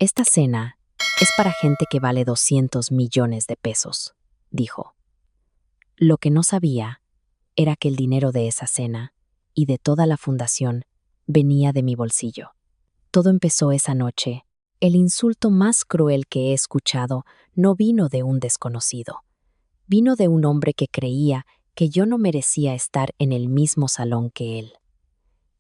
Esta cena es para gente que vale 200 millones de pesos, dijo. Lo que no sabía era que el dinero de esa cena y de toda la fundación venía de mi bolsillo. Todo empezó esa noche. El insulto más cruel que he escuchado no vino de un desconocido. Vino de un hombre que creía que yo no merecía estar en el mismo salón que él.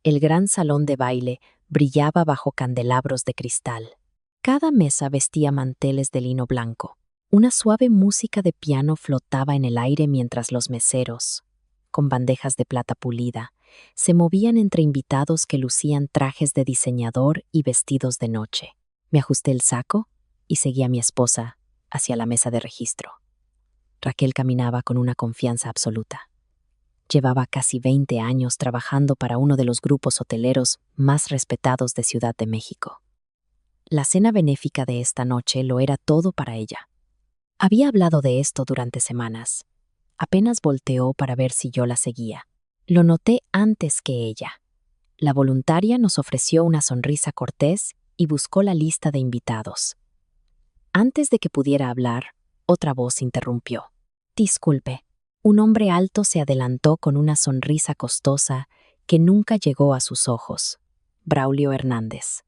El gran salón de baile brillaba bajo candelabros de cristal. Cada mesa vestía manteles de lino blanco. Una suave música de piano flotaba en el aire mientras los meseros, con bandejas de plata pulida, se movían entre invitados que lucían trajes de diseñador y vestidos de noche. Me ajusté el saco y seguí a mi esposa hacia la mesa de registro. Raquel caminaba con una confianza absoluta. Llevaba casi 20 años trabajando para uno de los grupos hoteleros más respetados de Ciudad de México. La cena benéfica de esta noche lo era todo para ella. Había hablado de esto durante semanas. Apenas volteó para ver si yo la seguía. Lo noté antes que ella. La voluntaria nos ofreció una sonrisa cortés y buscó la lista de invitados. Antes de que pudiera hablar, otra voz interrumpió. Disculpe. Un hombre alto se adelantó con una sonrisa costosa que nunca llegó a sus ojos. Braulio Hernández.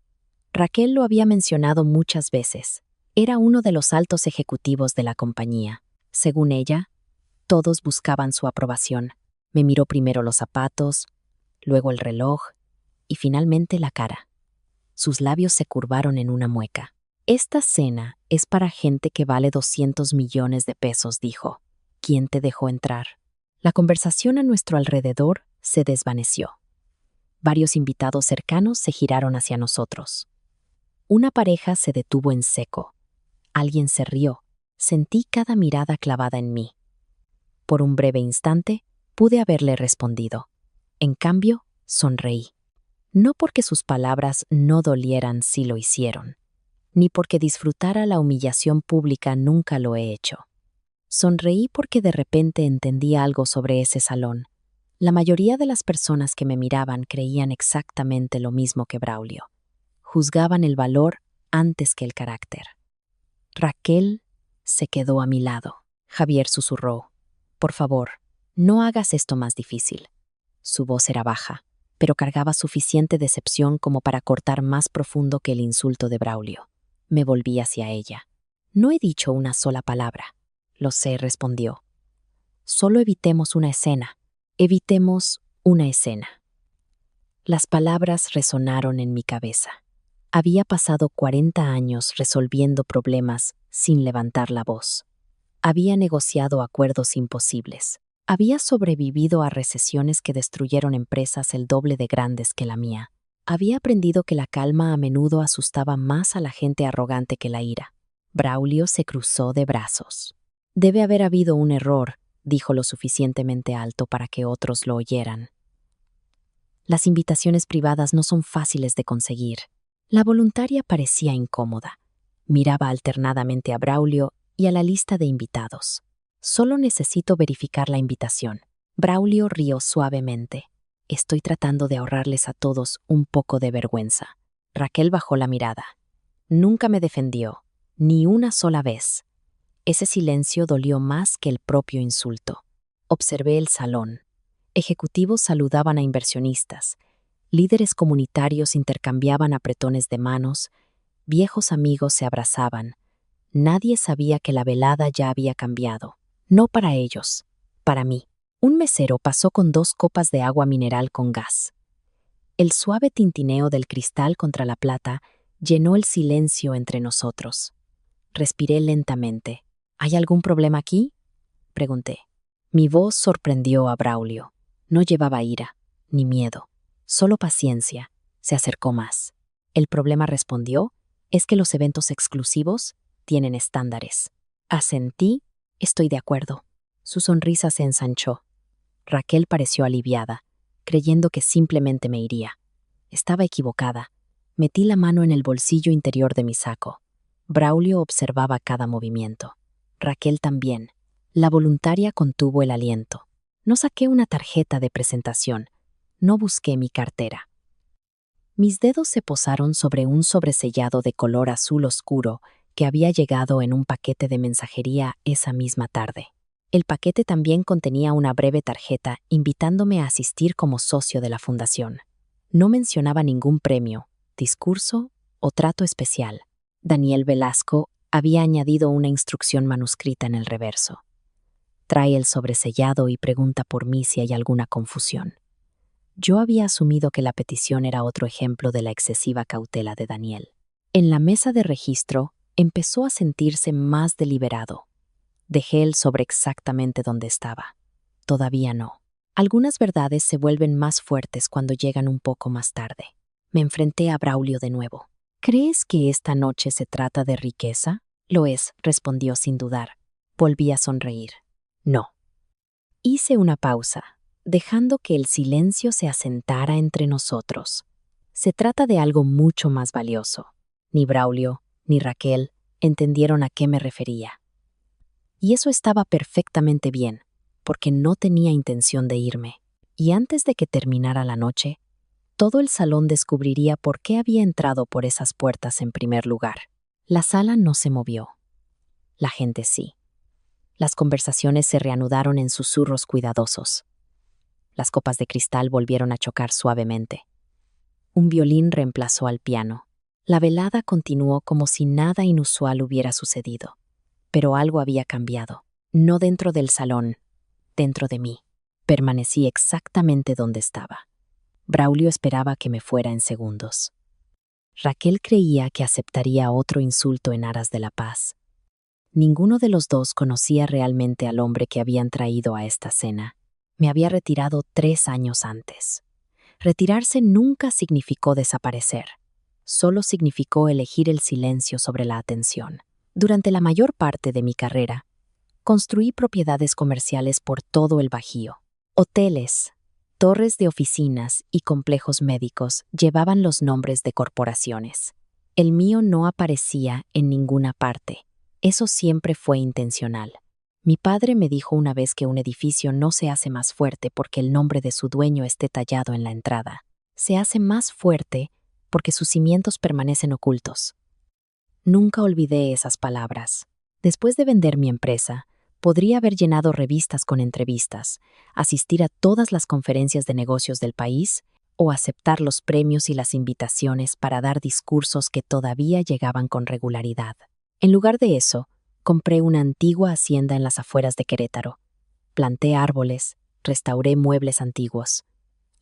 Raquel lo había mencionado muchas veces. Era uno de los altos ejecutivos de la compañía. Según ella, todos buscaban su aprobación. Me miró primero los zapatos, luego el reloj y finalmente la cara. Sus labios se curvaron en una mueca. Esta cena es para gente que vale 200 millones de pesos, dijo. ¿Quién te dejó entrar? La conversación a nuestro alrededor se desvaneció. Varios invitados cercanos se giraron hacia nosotros. Una pareja se detuvo en seco. Alguien se rió. Sentí cada mirada clavada en mí. Por un breve instante, pude haberle respondido. En cambio, sonreí. No porque sus palabras no dolieran si lo hicieron, ni porque disfrutara la humillación pública nunca lo he hecho. Sonreí porque de repente entendí algo sobre ese salón. La mayoría de las personas que me miraban creían exactamente lo mismo que Braulio. Juzgaban el valor antes que el carácter. Raquel se quedó a mi lado. Javier susurró. Por favor, no hagas esto más difícil. Su voz era baja, pero cargaba suficiente decepción como para cortar más profundo que el insulto de Braulio. Me volví hacia ella. No he dicho una sola palabra. Lo sé, respondió. Solo evitemos una escena. Evitemos una escena. Las palabras resonaron en mi cabeza. Había pasado 40 años resolviendo problemas sin levantar la voz. Había negociado acuerdos imposibles. Había sobrevivido a recesiones que destruyeron empresas el doble de grandes que la mía. Había aprendido que la calma a menudo asustaba más a la gente arrogante que la ira. Braulio se cruzó de brazos. Debe haber habido un error, dijo lo suficientemente alto para que otros lo oyeran. Las invitaciones privadas no son fáciles de conseguir. La voluntaria parecía incómoda. Miraba alternadamente a Braulio y a la lista de invitados. Solo necesito verificar la invitación. Braulio rió suavemente. Estoy tratando de ahorrarles a todos un poco de vergüenza. Raquel bajó la mirada. Nunca me defendió, ni una sola vez. Ese silencio dolió más que el propio insulto. Observé el salón. Ejecutivos saludaban a inversionistas. Líderes comunitarios intercambiaban apretones de manos. Viejos amigos se abrazaban. Nadie sabía que la velada ya había cambiado. No para ellos, para mí. Un mesero pasó con 2 copas de agua mineral con gas. El suave tintineo del cristal contra la plata llenó el silencio entre nosotros. Respiré lentamente. ¿Hay algún problema aquí?, pregunté. Mi voz sorprendió a Braulio. No llevaba ira, ni miedo, solo paciencia. Se acercó más. El problema, respondió, es que los eventos exclusivos tienen estándares. Asentí. Estoy de acuerdo. Su sonrisa se ensanchó. Raquel pareció aliviada, creyendo que simplemente me iría. Estaba equivocada. Metí la mano en el bolsillo interior de mi saco. Braulio observaba cada movimiento. Raquel también. La voluntaria contuvo el aliento. No saqué una tarjeta de presentación. No busqué mi cartera. Mis dedos se posaron sobre un sobresellado de color azul oscuro que había llegado en un paquete de mensajería esa misma tarde. El paquete también contenía una breve tarjeta invitándome a asistir como socio de la fundación. No mencionaba ningún premio, discurso o trato especial. Daniel Velasco había añadido una instrucción manuscrita en el reverso. Trae el sobresellado y pregunta por mí si hay alguna confusión. Yo había asumido que la petición era otro ejemplo de la excesiva cautela de Daniel. En la mesa de registro empezó a sentirse más deliberado. Dejé el sobre exactamente donde estaba. Todavía no. Algunas verdades se vuelven más fuertes cuando llegan un poco más tarde. Me enfrenté a Braulio de nuevo. ¿Crees que esta noche se trata de riqueza? Lo es, respondió sin dudar. Volví a sonreír. No. Hice una pausa, dejando que el silencio se asentara entre nosotros. Se trata de algo mucho más valioso. Ni Braulio, ni Raquel entendieron a qué me refería. Y eso estaba perfectamente bien, porque no tenía intención de irme. Y antes de que terminara la noche, todo el salón descubriría por qué había entrado por esas puertas en primer lugar. La sala no se movió. La gente sí. Las conversaciones se reanudaron en susurros cuidadosos. Las copas de cristal volvieron a chocar suavemente. Un violín reemplazó al piano. La velada continuó como si nada inusual hubiera sucedido. Pero algo había cambiado. No dentro del salón, dentro de mí. Permanecí exactamente donde estaba. Braulio esperaba que me fuera en segundos. Raquel creía que aceptaría otro insulto en aras de la paz. Ninguno de los dos conocía realmente al hombre que habían traído a esta cena. Me había retirado 3 años antes. Retirarse nunca significó desaparecer. Solo significó elegir el silencio sobre la atención. Durante la mayor parte de mi carrera, construí propiedades comerciales por todo el Bajío. Hoteles, torres de oficinas y complejos médicos llevaban los nombres de corporaciones. El mío no aparecía en ninguna parte. Eso siempre fue intencional. Mi padre me dijo una vez que un edificio no se hace más fuerte porque el nombre de su dueño esté tallado en la entrada. Se hace más fuerte porque sus cimientos permanecen ocultos. Nunca olvidé esas palabras. Después de vender mi empresa, podría haber llenado revistas con entrevistas, asistir a todas las conferencias de negocios del país o aceptar los premios y las invitaciones para dar discursos que todavía llegaban con regularidad. En lugar de eso, compré una antigua hacienda en las afueras de Querétaro. Planté árboles, restauré muebles antiguos.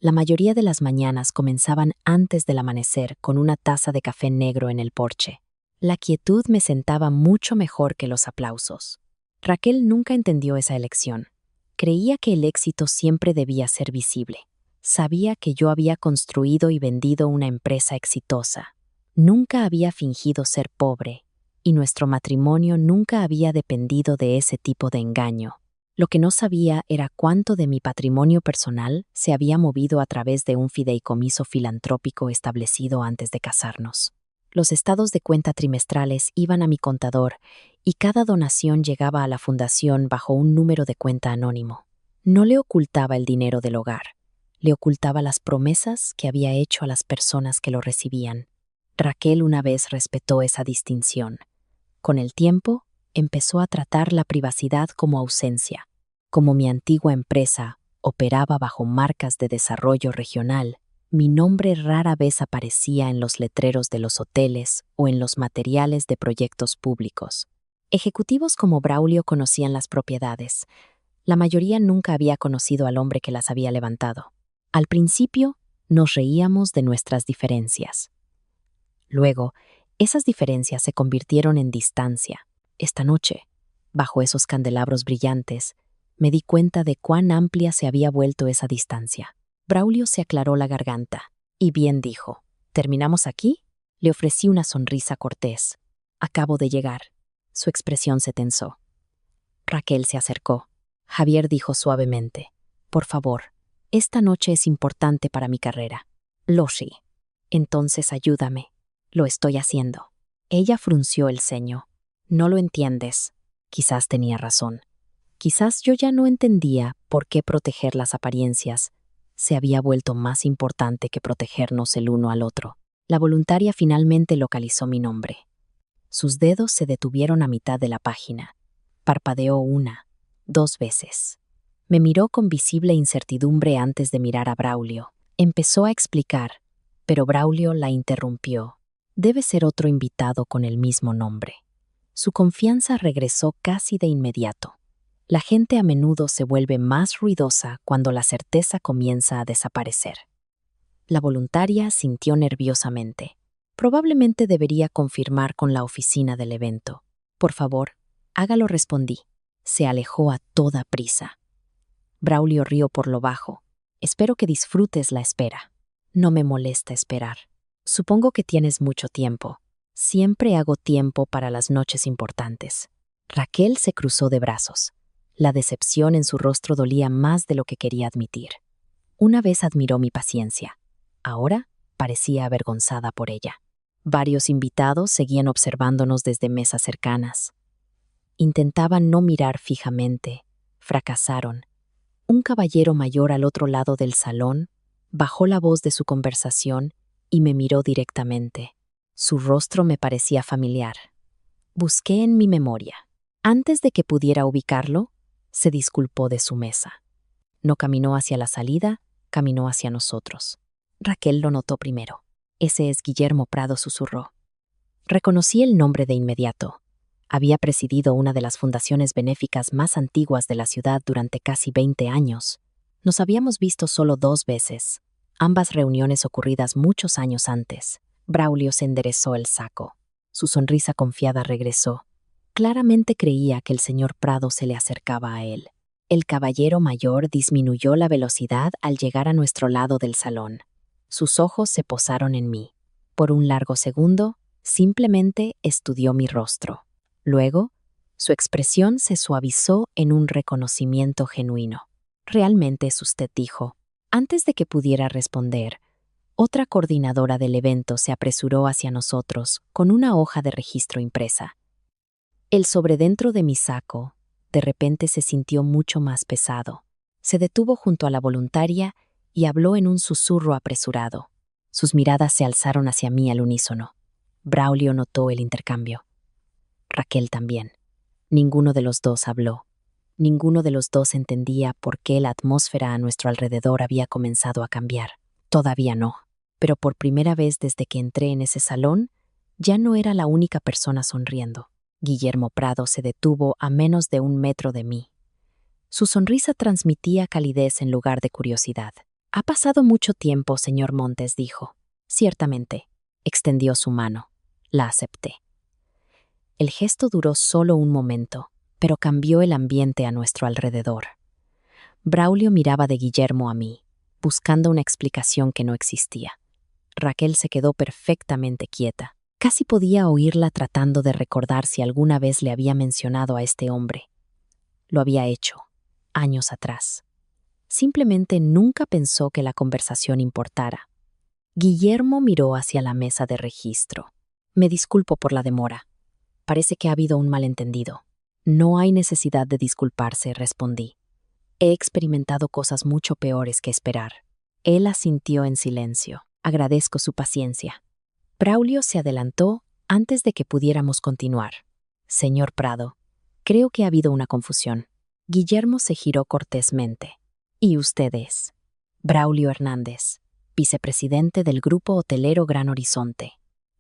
La mayoría de las mañanas comenzaban antes del amanecer con una taza de café negro en el porche. La quietud me sentaba mucho mejor que los aplausos. Raquel nunca entendió esa elección. Creía que el éxito siempre debía ser visible. Sabía que yo había construido y vendido una empresa exitosa. Nunca había fingido ser pobre, y nuestro matrimonio nunca había dependido de ese tipo de engaño. Lo que no sabía era cuánto de mi patrimonio personal se había movido a través de un fideicomiso filantrópico establecido antes de casarnos. Los estados de cuenta trimestrales iban a mi contador y cada donación llegaba a la fundación bajo un número de cuenta anónimo. No le ocultaba el dinero del hogar, le ocultaba las promesas que había hecho a las personas que lo recibían. Raquel una vez respetó esa distinción. Con el tiempo, empezó a tratar la privacidad como ausencia. Como mi antigua empresa operaba bajo marcas de desarrollo regional, mi nombre rara vez aparecía en los letreros de los hoteles o en los materiales de proyectos públicos. Ejecutivos como Braulio conocían las propiedades. La mayoría nunca había conocido al hombre que las había levantado. Al principio, nos reíamos de nuestras diferencias. Luego, esas diferencias se convirtieron en distancia. Esta noche, bajo esos candelabros brillantes, me di cuenta de cuán amplia se había vuelto esa distancia. Braulio se aclaró la garganta. Y bien dijo, ¿terminamos aquí? Le ofrecí una sonrisa cortés. Acabo de llegar. Su expresión se tensó. Raquel se acercó. Javier dijo suavemente, por favor, esta noche es importante para mi carrera. Lo sí. Entonces ayúdame. Lo estoy haciendo. Ella frunció el ceño. No lo entiendes. Quizás tenía razón. Quizás yo ya no entendía por qué proteger las apariencias se había vuelto más importante que protegernos el uno al otro. La voluntaria finalmente localizó mi nombre. Sus dedos se detuvieron a mitad de la página. Parpadeó 1, 2 veces. Me miró con visible incertidumbre antes de mirar a Braulio. Empezó a explicar, pero Braulio la interrumpió. Debe ser otro invitado con el mismo nombre. Su confianza regresó casi de inmediato. La gente a menudo se vuelve más ruidosa cuando la certeza comienza a desaparecer. La voluntaria sintió nerviosamente. Probablemente debería confirmar con la oficina del evento. Por favor, hágalo, respondí. Se alejó a toda prisa. Braulio rió por lo bajo. Espero que disfrutes la espera. No me molesta esperar. Supongo que tienes mucho tiempo. Siempre hago tiempo para las noches importantes. Raquel se cruzó de brazos. La decepción en su rostro dolía más de lo que quería admitir. Una vez admiró mi paciencia. Ahora parecía avergonzada por ella. Varios invitados seguían observándonos desde mesas cercanas. Intentaban no mirar fijamente. Fracasaron. Un caballero mayor al otro lado del salón bajó la voz de su conversación y me miró directamente. Su rostro me parecía familiar. Busqué en mi memoria. Antes de que pudiera ubicarlo, se disculpó de su mesa. No caminó hacia la salida, caminó hacia nosotros. Raquel lo notó primero. Ese es Guillermo Prado, susurró. Reconocí el nombre de inmediato. Había presidido una de las fundaciones benéficas más antiguas de la ciudad durante casi 20 años. Nos habíamos visto solo 2 veces, ambas reuniones ocurridas muchos años antes. Braulio se enderezó el saco. Su sonrisa confiada regresó. Claramente creía que el señor Prado se le acercaba a él. El caballero mayor disminuyó la velocidad al llegar a nuestro lado del salón. Sus ojos se posaron en mí. Por un largo segundo, simplemente estudió mi rostro. Luego, su expresión se suavizó en un reconocimiento genuino. Realmente es usted, dijo. Antes de que pudiera responder, otra coordinadora del evento se apresuró hacia nosotros con una hoja de registro impresa. El sobredentro de mi saco, de repente, se sintió mucho más pesado. Se detuvo junto a la voluntaria y habló en un susurro apresurado. Sus miradas se alzaron hacia mí al unísono. Braulio notó el intercambio. Raquel también. Ninguno de los dos habló. Ninguno de los dos entendía por qué la atmósfera a nuestro alrededor había comenzado a cambiar. Todavía no. Pero por primera vez desde que entré en ese salón, ya no era la única persona sonriendo. Guillermo Prado se detuvo a menos de 1 metro de mí. Su sonrisa transmitía calidez en lugar de curiosidad. «Ha pasado mucho tiempo, señor Montes», dijo. «Ciertamente». Extendió su mano. La acepté. El gesto duró solo un momento, pero cambió el ambiente a nuestro alrededor. Braulio miraba de Guillermo a mí, buscando una explicación que no existía. Raquel se quedó perfectamente quieta. Casi podía oírla tratando de recordar si alguna vez le había mencionado a este hombre. Lo había hecho, años atrás. Simplemente nunca pensó que la conversación importara. Guillermo miró hacia la mesa de registro. «Me disculpo por la demora. Parece que ha habido un malentendido». «No hay necesidad de disculparse», respondí. «He experimentado cosas mucho peores que esperar». Él asintió en silencio. «Agradezco su paciencia». Braulio se adelantó antes de que pudiéramos continuar. «Señor Prado, creo que ha habido una confusión». Guillermo se giró cortésmente. «¿Y usted es?» «Braulio Hernández, vicepresidente del Grupo Hotelero Gran Horizonte».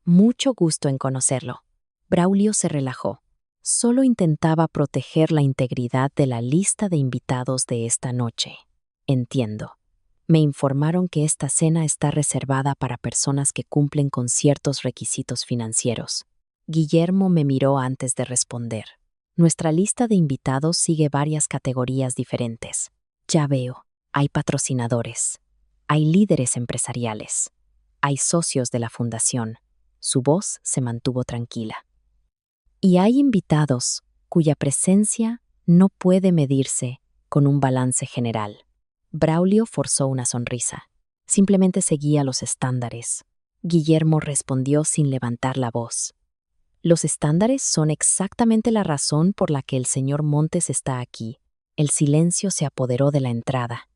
«Mucho gusto en conocerlo». Braulio se relajó. Solo intentaba proteger la integridad de la lista de invitados de esta noche. «Entiendo. Me informaron que esta cena está reservada para personas que cumplen con ciertos requisitos financieros». Guillermo me miró antes de responder. «Nuestra lista de invitados sigue varias categorías diferentes. Ya veo, hay patrocinadores, hay líderes empresariales, hay socios de la fundación». Su voz se mantuvo tranquila. «Y hay invitados cuya presencia no puede medirse con un balance general». Braulio forzó una sonrisa. Simplemente seguía los estándares. Guillermo respondió sin levantar la voz. «Los estándares son exactamente la razón por la que el señor Montes está aquí». El silencio se apoderó de la entrada.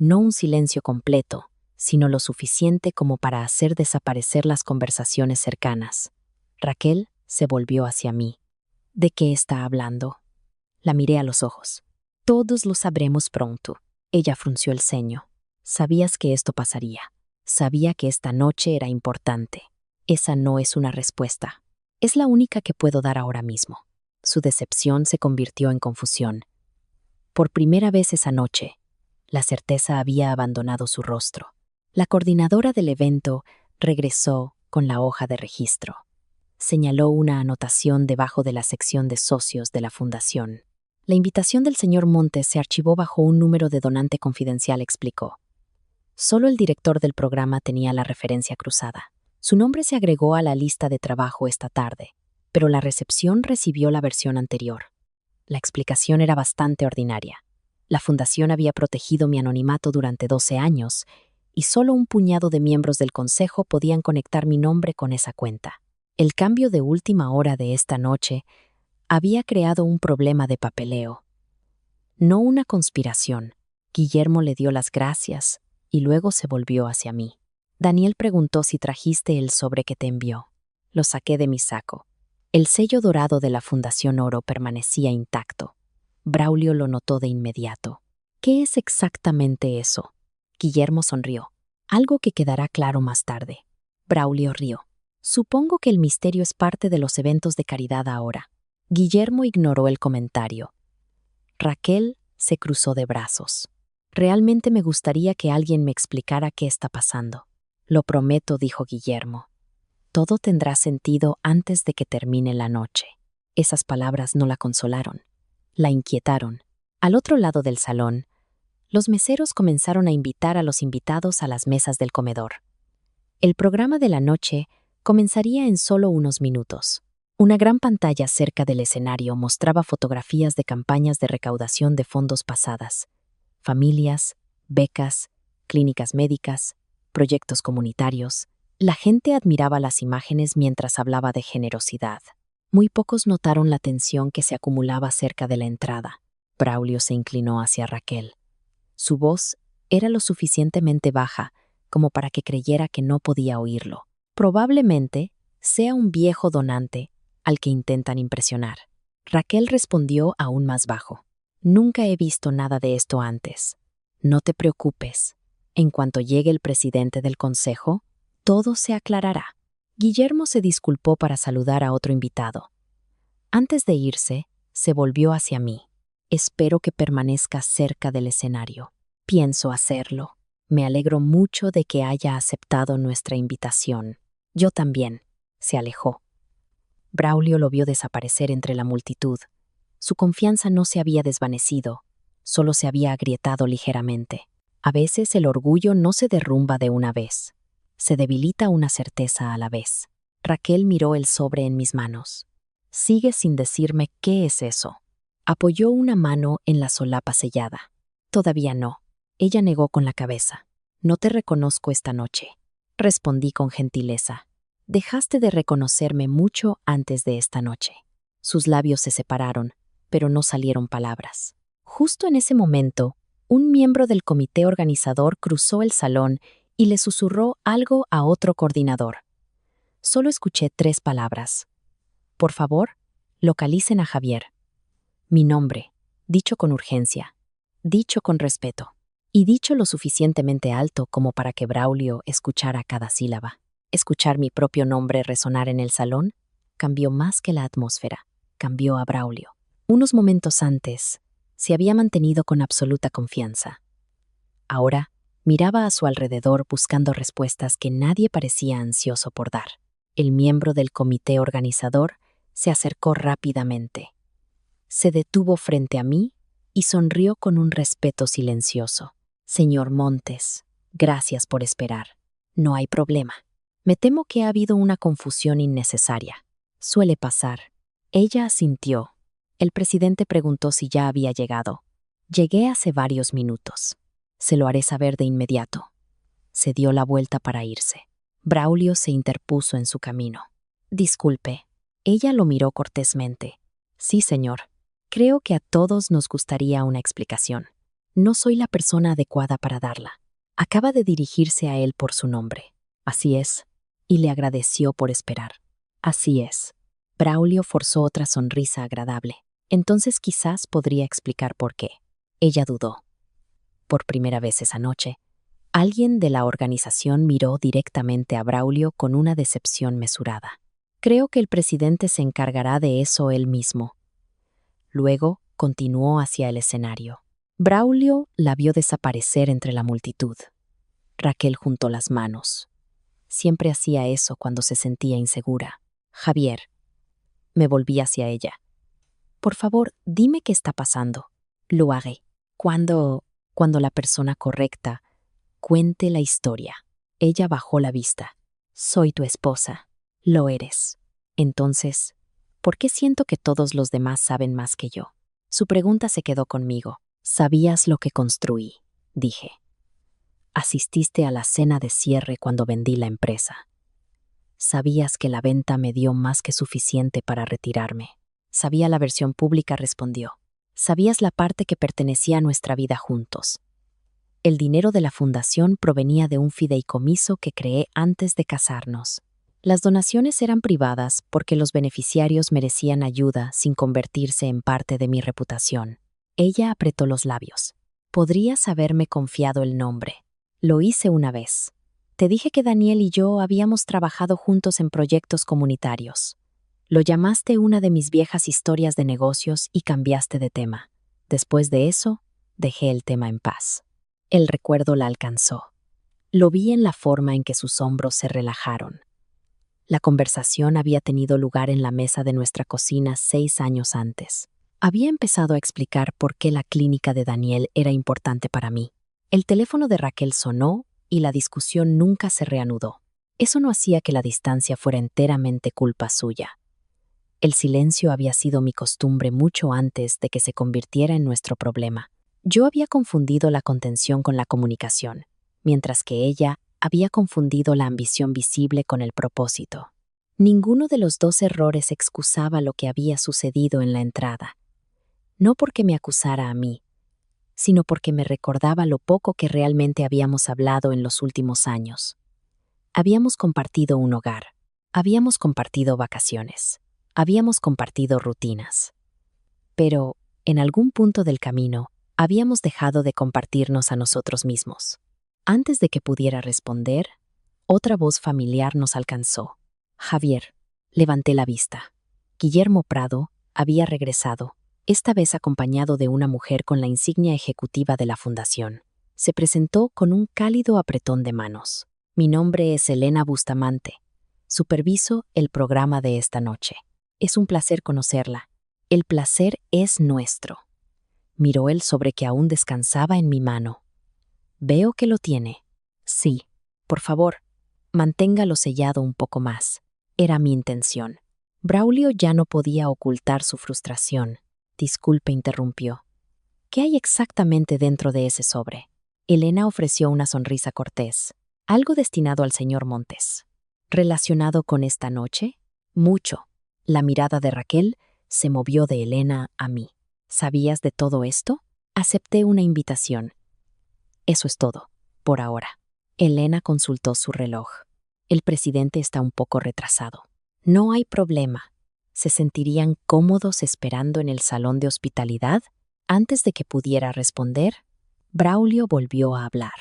No un silencio completo, sino lo suficiente como para hacer desaparecer las conversaciones cercanas. Raquel se volvió hacia mí. ¿De qué está hablando? La miré a los ojos. Todos lo sabremos pronto. Ella frunció el ceño. Sabías que esto pasaría. Sabía que esta noche era importante. Esa no es una respuesta. Es la única que puedo dar ahora mismo. Su decepción se convirtió en confusión. Por primera vez esa noche, la certeza había abandonado su rostro. La coordinadora del evento regresó con la hoja de registro. Señaló una anotación debajo de la sección de socios de la fundación. La invitación del señor Montes se archivó bajo un número de donante confidencial, explicó. Solo el director del programa tenía la referencia cruzada. Su nombre se agregó a la lista de trabajo esta tarde, pero la recepción recibió la versión anterior. La explicación era bastante ordinaria. La fundación había protegido mi anonimato durante 12 años y solo un puñado de miembros del consejo podían conectar mi nombre con esa cuenta. El cambio de última hora de esta noche había creado un problema de papeleo. No una conspiración. Guillermo le dio las gracias y luego se volvió hacia mí. Daniel preguntó si trajiste el sobre que te envió. Lo saqué de mi saco. El sello dorado de la Fundación Oro permanecía intacto. Braulio lo notó de inmediato. ¿Qué es exactamente eso? Guillermo sonrió. Algo que quedará claro más tarde. Braulio rió. Supongo que el misterio es parte de los eventos de caridad ahora. Guillermo ignoró el comentario. Raquel se cruzó de brazos. Realmente me gustaría que alguien me explicara qué está pasando. Lo prometo, dijo Guillermo. Todo tendrá sentido antes de que termine la noche. Esas palabras no la consolaron. La inquietaron. Al otro lado del salón, los meseros comenzaron a invitar a los invitados a las mesas del comedor. El programa de la noche comenzaría en solo unos minutos. Una gran pantalla cerca del escenario mostraba fotografías de campañas de recaudación de fondos pasadas, familias, becas, clínicas médicas, proyectos comunitarios. La gente admiraba las imágenes mientras hablaba de generosidad. Muy pocos notaron la tensión que se acumulaba cerca de la entrada. Braulio se inclinó hacia Raquel. Su voz era lo suficientemente baja como para que creyera que no podía oírlo. Probablemente sea un viejo donante al que intentan impresionar. Raquel respondió aún más bajo. Nunca he visto nada de esto antes. No te preocupes. En cuanto llegue el presidente del consejo, todo se aclarará. Guillermo se disculpó para saludar a otro invitado. Antes de irse, se volvió hacia mí. Espero que permanezca cerca del escenario. Pienso hacerlo. Me alegro mucho de que haya aceptado nuestra invitación. Yo también. Se alejó. Braulio lo vio desaparecer entre la multitud. Su confianza no se había desvanecido, solo se había agrietado ligeramente. A veces el orgullo no se derrumba de una vez. Se debilita una certeza a la vez. Raquel miró el sobre en mis manos. Sigue sin decirme qué es eso. Apoyó una mano en la solapa sellada. Todavía no. Ella negó con la cabeza. No te reconozco esta noche. Respondí con gentileza. Dejaste de reconocerme mucho antes de esta noche. Sus labios se separaron, pero no salieron palabras. Justo en ese momento, un miembro del comité organizador cruzó el salón y le susurró algo a otro coordinador. Solo escuché 3 palabras. Por favor, localicen a Javier. Mi nombre, dicho con urgencia, dicho con respeto, y dicho lo suficientemente alto como para que Braulio escuchara cada sílaba. Escuchar mi propio nombre resonar en el salón cambió más que la atmósfera, cambió a Braulio. Unos momentos antes, se había mantenido con absoluta confianza. Ahora, miraba a su alrededor buscando respuestas que nadie parecía ansioso por dar. El miembro del comité organizador se acercó rápidamente. Se detuvo frente a mí y sonrió con un respeto silencioso. Señor Montes, gracias por esperar. No hay problema. Me temo que ha habido una confusión innecesaria. Suele pasar. Ella asintió. El presidente preguntó si ya había llegado. Llegué hace varios minutos. Se lo haré saber de inmediato. Se dio la vuelta para irse. Braulio se interpuso en su camino. Disculpe. Ella lo miró cortésmente. Sí, señor. Creo que a todos nos gustaría una explicación. No soy la persona adecuada para darla. Acaba de dirigirse a él por su nombre. Así es. Y le agradeció por esperar. Así es. Braulio forzó otra sonrisa agradable. Entonces quizás podría explicar por qué. Ella dudó. Por primera vez esa noche, alguien de la organización miró directamente a Braulio con una decepción mesurada. Creo que el presidente se encargará de eso él mismo. Luego continuó hacia el escenario. Braulio la vio desaparecer entre la multitud. Raquel juntó las manos. Siempre hacía eso cuando se sentía insegura. Javier. Me volví hacia ella. Por favor, dime qué está pasando. Lo haré. Cuando la persona correcta cuente la historia. Ella bajó la vista. Soy tu esposa. Lo eres. Entonces, ¿por qué siento que todos los demás saben más que yo? Su pregunta se quedó conmigo. Sabías lo que construí, dije. Asististe a la cena de cierre cuando vendí la empresa. Sabías que la venta me dio más que suficiente para retirarme. Sabía la versión pública, respondió. Sabías la parte que pertenecía a nuestra vida juntos. El dinero de la fundación provenía de un fideicomiso que creé antes de casarnos. Las donaciones eran privadas porque los beneficiarios merecían ayuda sin convertirse en parte de mi reputación. Ella apretó los labios. Podrías haberme confiado el nombre. Lo hice una vez. Te dije que Daniel y yo habíamos trabajado juntos en proyectos comunitarios. Lo llamaste una de mis viejas historias de negocios y cambiaste de tema. Después de eso, dejé el tema en paz. El recuerdo la alcanzó. Lo vi en la forma en que sus hombros se relajaron. La conversación había tenido lugar en la mesa de nuestra cocina 6 años antes. Había empezado a explicar por qué la clínica de Daniel era importante para mí. El teléfono de Raquel sonó y la discusión nunca se reanudó. Eso no hacía que la distancia fuera enteramente culpa suya. El silencio había sido mi costumbre mucho antes de que se convirtiera en nuestro problema. Yo había confundido la contención con la comunicación, mientras que ella había confundido la ambición visible con el propósito. Ninguno de los dos errores excusaba lo que había sucedido en la entrada. No porque me acusara a mí, sino porque me recordaba lo poco que realmente habíamos hablado en los últimos años. Habíamos compartido un hogar, habíamos compartido vacaciones, habíamos compartido rutinas. Pero, en algún punto del camino, habíamos dejado de compartirnos a nosotros mismos. Antes de que pudiera responder, otra voz familiar nos alcanzó. Javier. Levanté la vista. Guillermo Prado había regresado, esta vez acompañado de una mujer con la insignia ejecutiva de la fundación. Se presentó con un cálido apretón de manos. Mi nombre es Elena Bustamante. Superviso el programa de esta noche. Es un placer conocerla. El placer es nuestro. Miró el sobre que aún descansaba en mi mano. Veo que lo tiene. Sí. Por favor, manténgalo sellado un poco más. Era mi intención. Braulio ya no podía ocultar su frustración. Disculpe, interrumpió. ¿Qué hay exactamente dentro de ese sobre? Elena ofreció una sonrisa cortés. Algo destinado al señor Montes. ¿Relacionado con esta noche? Mucho. La mirada de Raquel se movió de Elena a mí. ¿Sabías de todo esto? Acepté una invitación. Eso es todo, por ahora. Elena consultó su reloj. El presidente está un poco retrasado. No hay problema. ¿Se sentirían cómodos esperando en el salón de hospitalidad? Antes de que pudiera responder, Braulio volvió a hablar.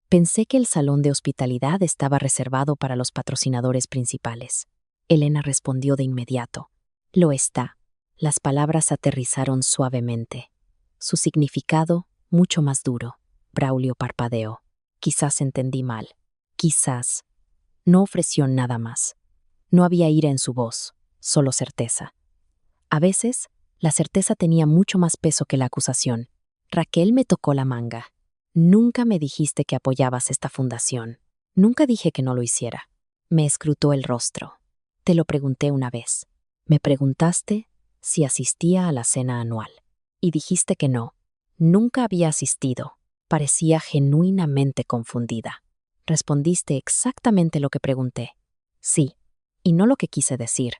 Pensé que el salón de hospitalidad estaba reservado para los patrocinadores principales. Elena respondió de inmediato. Lo está. Las palabras aterrizaron suavemente. Su significado, mucho más duro. Braulio parpadeó. Quizás entendí mal. Quizás. No ofreció nada más. No había ira en su voz, solo certeza. A veces, la certeza tenía mucho más peso que la acusación. Raquel me tocó la manga. Nunca me dijiste que apoyabas esta fundación. Nunca dije que no lo hiciera. Me escrutó el rostro. Te lo pregunté una vez. Me preguntaste si asistía a la cena anual. Y dijiste que no. Nunca había asistido. Parecía genuinamente confundida. Respondiste exactamente lo que pregunté. Sí, y no lo que quise decir.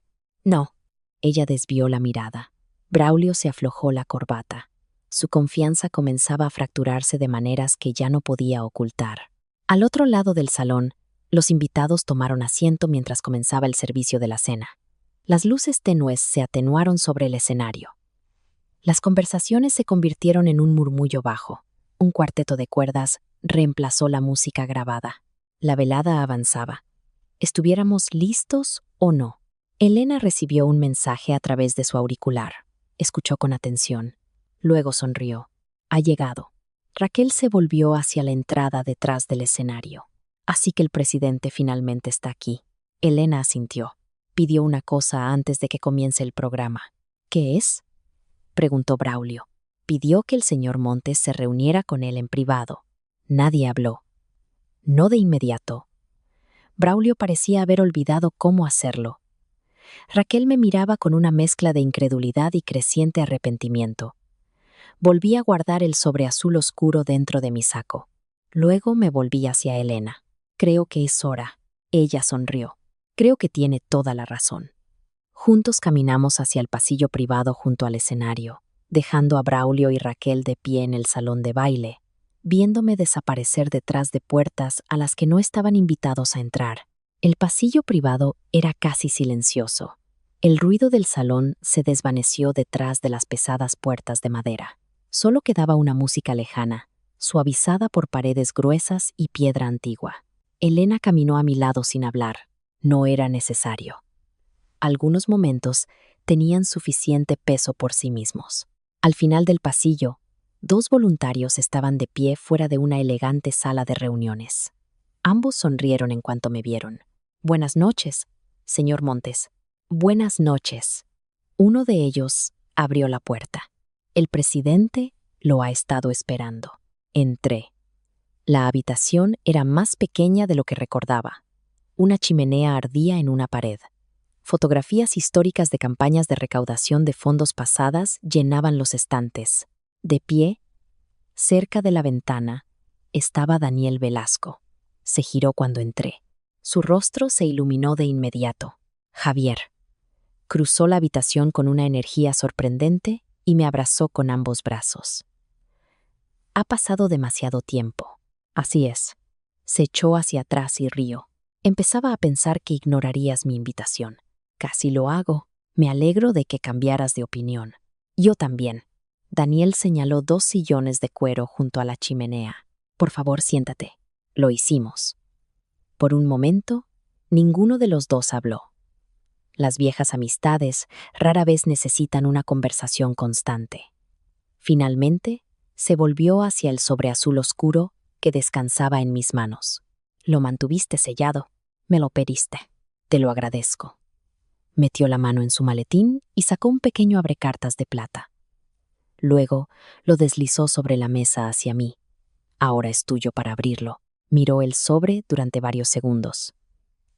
No. Ella desvió la mirada. Braulio se aflojó la corbata. Su confianza comenzaba a fracturarse de maneras que ya no podía ocultar. Al otro lado del salón, los invitados tomaron asiento mientras comenzaba el servicio de la cena. Las luces tenues se atenuaron sobre el escenario. Las conversaciones se convirtieron en un murmullo bajo. Un cuarteto de cuerdas reemplazó la música grabada. La velada avanzaba. ¿Estuviéramos listos o no? Elena recibió un mensaje a través de su auricular. Escuchó con atención. Luego sonrió. Ha llegado. Raquel se volvió hacia la entrada detrás del escenario. Así que el presidente finalmente está aquí. Elena asintió. Pidió una cosa antes de que comience el programa. ¿Qué es? Preguntó Braulio. Pidió que el señor Montes se reuniera con él en privado. Nadie habló. No de inmediato. Braulio parecía haber olvidado cómo hacerlo. Raquel me miraba con una mezcla de incredulidad y creciente arrepentimiento. Volví a guardar el sobre azul oscuro dentro de mi saco. Luego me volví hacia Elena. Creo que es hora. Ella sonrió. Creo que tiene toda la razón. Juntos caminamos hacia el pasillo privado junto al escenario, dejando a Braulio y Raquel de pie en el salón de baile, viéndome desaparecer detrás de puertas a las que no estaban invitados a entrar. El pasillo privado era casi silencioso. El ruido del salón se desvaneció detrás de las pesadas puertas de madera. Solo quedaba una música lejana, suavizada por paredes gruesas y piedra antigua. Elena caminó a mi lado sin hablar. No era necesario. Algunos momentos tenían suficiente peso por sí mismos. Al final del pasillo, 2 voluntarios estaban de pie fuera de una elegante sala de reuniones. Ambos sonrieron en cuanto me vieron. Buenas noches, señor Montes. Buenas noches. Uno de ellos abrió la puerta. El presidente lo ha estado esperando. Entré. La habitación era más pequeña de lo que recordaba. Una chimenea ardía en una pared. Fotografías históricas de campañas de recaudación de fondos pasadas llenaban los estantes. De pie, cerca de la ventana, estaba Daniel Velasco. Se giró cuando entré. Su rostro se iluminó de inmediato. Javier. Cruzó la habitación con una energía sorprendente y me abrazó con ambos brazos. Ha pasado demasiado tiempo. Así es. Se echó hacia atrás y rió. Empezaba a pensar que ignorarías mi invitación. Casi lo hago. Me alegro de que cambiaras de opinión. Yo también. Daniel señaló 2 sillones de cuero junto a la chimenea. Por favor, siéntate. Lo hicimos. Por un momento, ninguno de los dos habló. Las viejas amistades rara vez necesitan una conversación constante. Finalmente, se volvió hacia el sobre azul oscuro que descansaba en mis manos. Lo mantuviste sellado. Me lo pediste. Te lo agradezco. Metió la mano en su maletín y sacó un pequeño abrecartas de plata. Luego lo deslizó sobre la mesa hacia mí. Ahora es tuyo para abrirlo. Miró el sobre durante varios segundos.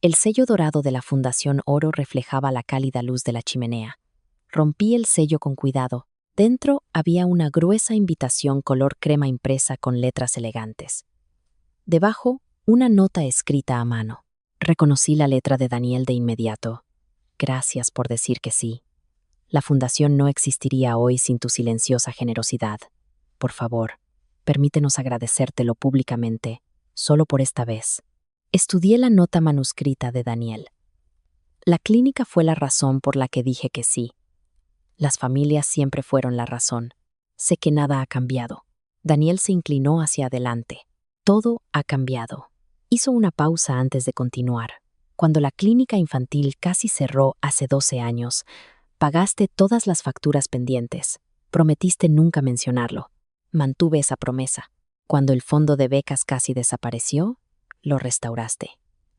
El sello dorado de la Fundación Oro reflejaba la cálida luz de la chimenea. Rompí el sello con cuidado. Dentro había una gruesa invitación color crema impresa con letras elegantes. Debajo, una nota escrita a mano. Reconocí la letra de Daniel de inmediato. Gracias por decir que sí. La fundación no existiría hoy sin tu silenciosa generosidad. Por favor, permítenos agradecértelo públicamente, solo por esta vez. Estudié la nota manuscrita de Daniel. La clínica fue la razón por la que dije que sí. Las familias siempre fueron la razón. Sé que nada ha cambiado. Daniel se inclinó hacia adelante. Todo ha cambiado. Hizo una pausa antes de continuar. Cuando la clínica infantil casi cerró hace 12 años, pagaste todas las facturas pendientes. Prometiste nunca mencionarlo. Mantuve esa promesa. Cuando el fondo de becas casi desapareció, lo restauraste.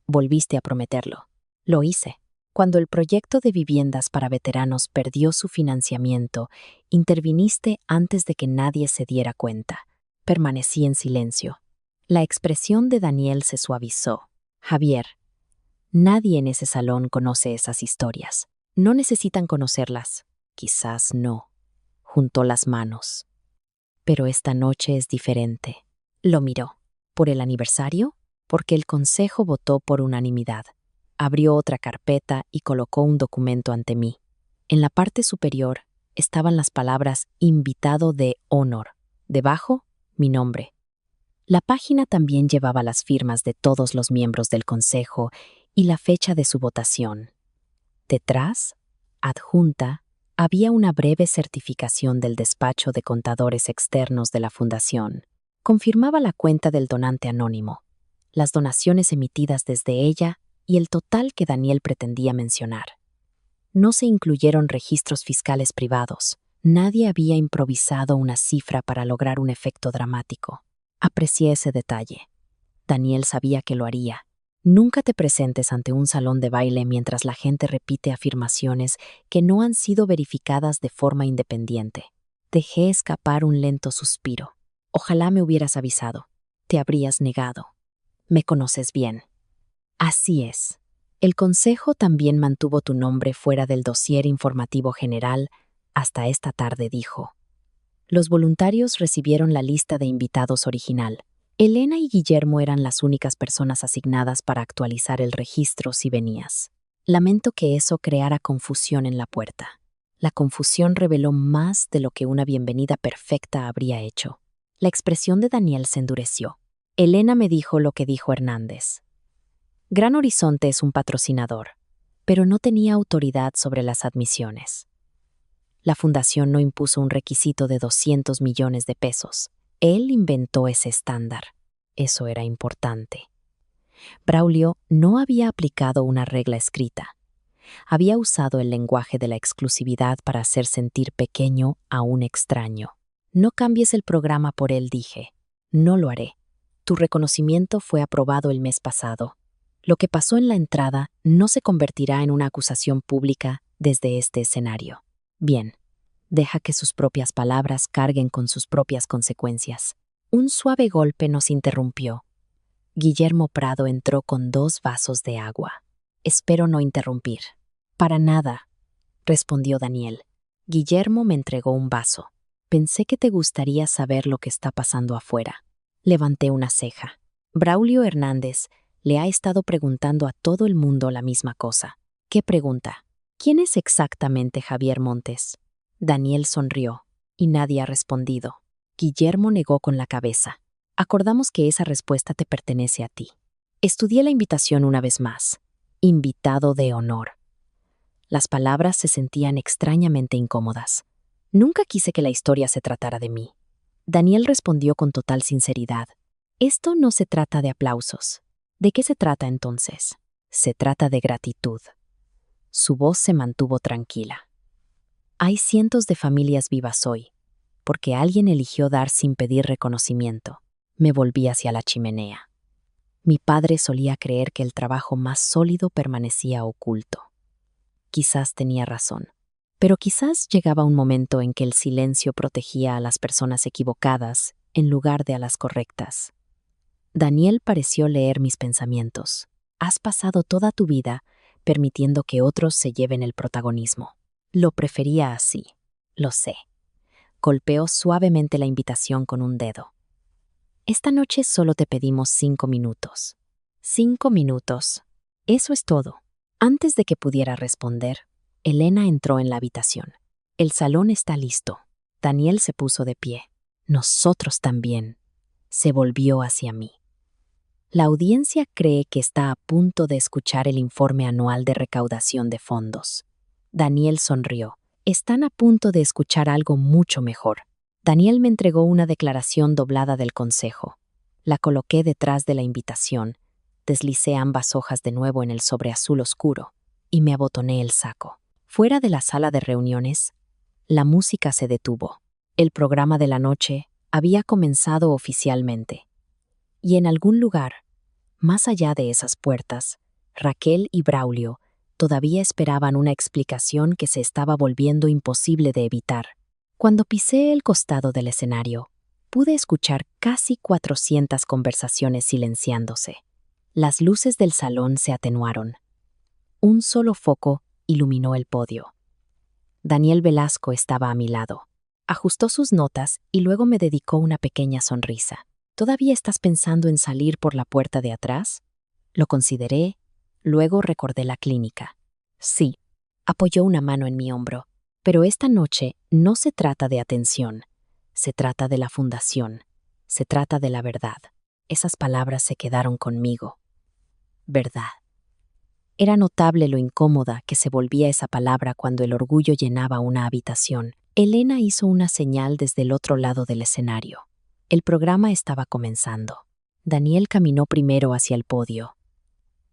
Volviste a prometerlo. Lo hice. Cuando el proyecto de viviendas para veteranos perdió su financiamiento, interviniste antes de que nadie se diera cuenta. Permanecí en silencio. La expresión de Daniel se suavizó. Javier, nadie en ese salón conoce esas historias. No necesitan conocerlas. Quizás no. Juntó las manos. Pero esta noche es diferente. Lo miró. ¿Por el aniversario? Porque el consejo votó por unanimidad. Abrió otra carpeta y colocó un documento ante mí. En la parte superior estaban las palabras invitado de honor. Debajo, mi nombre. La página también llevaba las firmas de todos los miembros del consejo y la fecha de su votación. Detrás, adjunta, había una breve certificación del despacho de contadores externos de la fundación. Confirmaba la cuenta del donante anónimo, las donaciones emitidas desde ella y el total que Daniel pretendía mencionar. No se incluyeron registros fiscales privados. Nadie había improvisado una cifra para lograr un efecto dramático. Aprecié ese detalle. Daniel sabía que lo haría. Nunca te presentes ante un salón de baile mientras la gente repite afirmaciones que no han sido verificadas de forma independiente. Dejé escapar un lento suspiro. Ojalá me hubieras avisado. Te habrías negado. Me conoces bien. Así es. El consejo también mantuvo tu nombre fuera del dossier informativo general hasta esta tarde, dijo. Los voluntarios recibieron la lista de invitados original. Elena y Guillermo eran las únicas personas asignadas para actualizar el registro si venías. Lamento que eso creara confusión en la puerta. La confusión reveló más de lo que una bienvenida perfecta habría hecho. La expresión de Daniel se endureció. Elena me dijo lo que dijo Hernández. Gran Horizonte es un patrocinador, pero no tenía autoridad sobre las admisiones. La fundación no impuso un requisito de 200 millones de pesos. Él inventó ese estándar. Eso era importante. Braulio no había aplicado una regla escrita. Había usado el lenguaje de la exclusividad para hacer sentir pequeño a un extraño. No cambies el programa por él, dije. No lo haré. Tu reconocimiento fue aprobado el mes pasado. Lo que pasó en la entrada no se convertirá en una acusación pública desde este escenario. Bien, deja que sus propias palabras carguen con sus propias consecuencias. Un suave golpe nos interrumpió. Guillermo Prado entró con 2 vasos de agua. Espero no interrumpir. Para nada, respondió Daniel. Guillermo me entregó un vaso. Pensé que te gustaría saber lo que está pasando afuera. Levanté una ceja. Braulio Hernández le ha estado preguntando a todo el mundo la misma cosa. ¿Qué pregunta? ¿Quién es exactamente Javier Montes? Daniel sonrió, y nadie ha respondido. Guillermo negó con la cabeza. Acordamos que esa respuesta te pertenece a ti. Estudié la invitación una vez más. Invitado de honor. Las palabras se sentían extrañamente incómodas. Nunca quise que la historia se tratara de mí. Daniel respondió con total sinceridad. Esto no se trata de aplausos. ¿De qué se trata entonces? Se trata de gratitud. Su voz se mantuvo tranquila. Hay cientos de familias vivas hoy, porque alguien eligió dar sin pedir reconocimiento. Me volví hacia la chimenea. Mi padre solía creer que el trabajo más sólido permanecía oculto. Quizás tenía razón, pero quizás llegaba un momento en que el silencio protegía a las personas equivocadas en lugar de a las correctas. Daniel pareció leer mis pensamientos. Has pasado toda tu vida permitiendo que otros se lleven el protagonismo. Lo prefería así, lo sé. Golpeó suavemente la invitación con un dedo. Esta noche solo te pedimos 5 minutos. 5 minutos. Eso es todo. Antes de que pudiera responder, Elena entró en la habitación. El salón está listo. Daniel se puso de pie. Nosotros también. Se volvió hacia mí. La audiencia cree que está a punto de escuchar el informe anual de recaudación de fondos. Daniel sonrió. Están a punto de escuchar algo mucho mejor. Daniel me entregó una declaración doblada del consejo. La coloqué detrás de la invitación, deslicé ambas hojas de nuevo en el sobre azul oscuro y me abotoné el saco. Fuera de la sala de reuniones, la música se detuvo. El programa de la noche había comenzado oficialmente. Y en algún lugar, más allá de esas puertas, Raquel y Braulio todavía esperaban una explicación que se estaba volviendo imposible de evitar. Cuando pisé el costado del escenario, pude escuchar casi 400 conversaciones silenciándose. Las luces del salón se atenuaron. Un solo foco iluminó el podio. Daniel Velasco estaba a mi lado. Ajustó sus notas y luego me dedicó una pequeña sonrisa. ¿Todavía estás pensando en salir por la puerta de atrás? Lo consideré, luego recordé la clínica. Sí, apoyó una mano en mi hombro, pero esta noche No se trata de atención, se trata de la fundación, se trata de la verdad. Esas palabras se quedaron conmigo. Verdad. Era notable lo incómoda que se volvía esa palabra cuando el orgullo llenaba una habitación. Elena hizo una señal desde el otro lado del escenario. El programa estaba comenzando. Daniel caminó primero hacia el podio.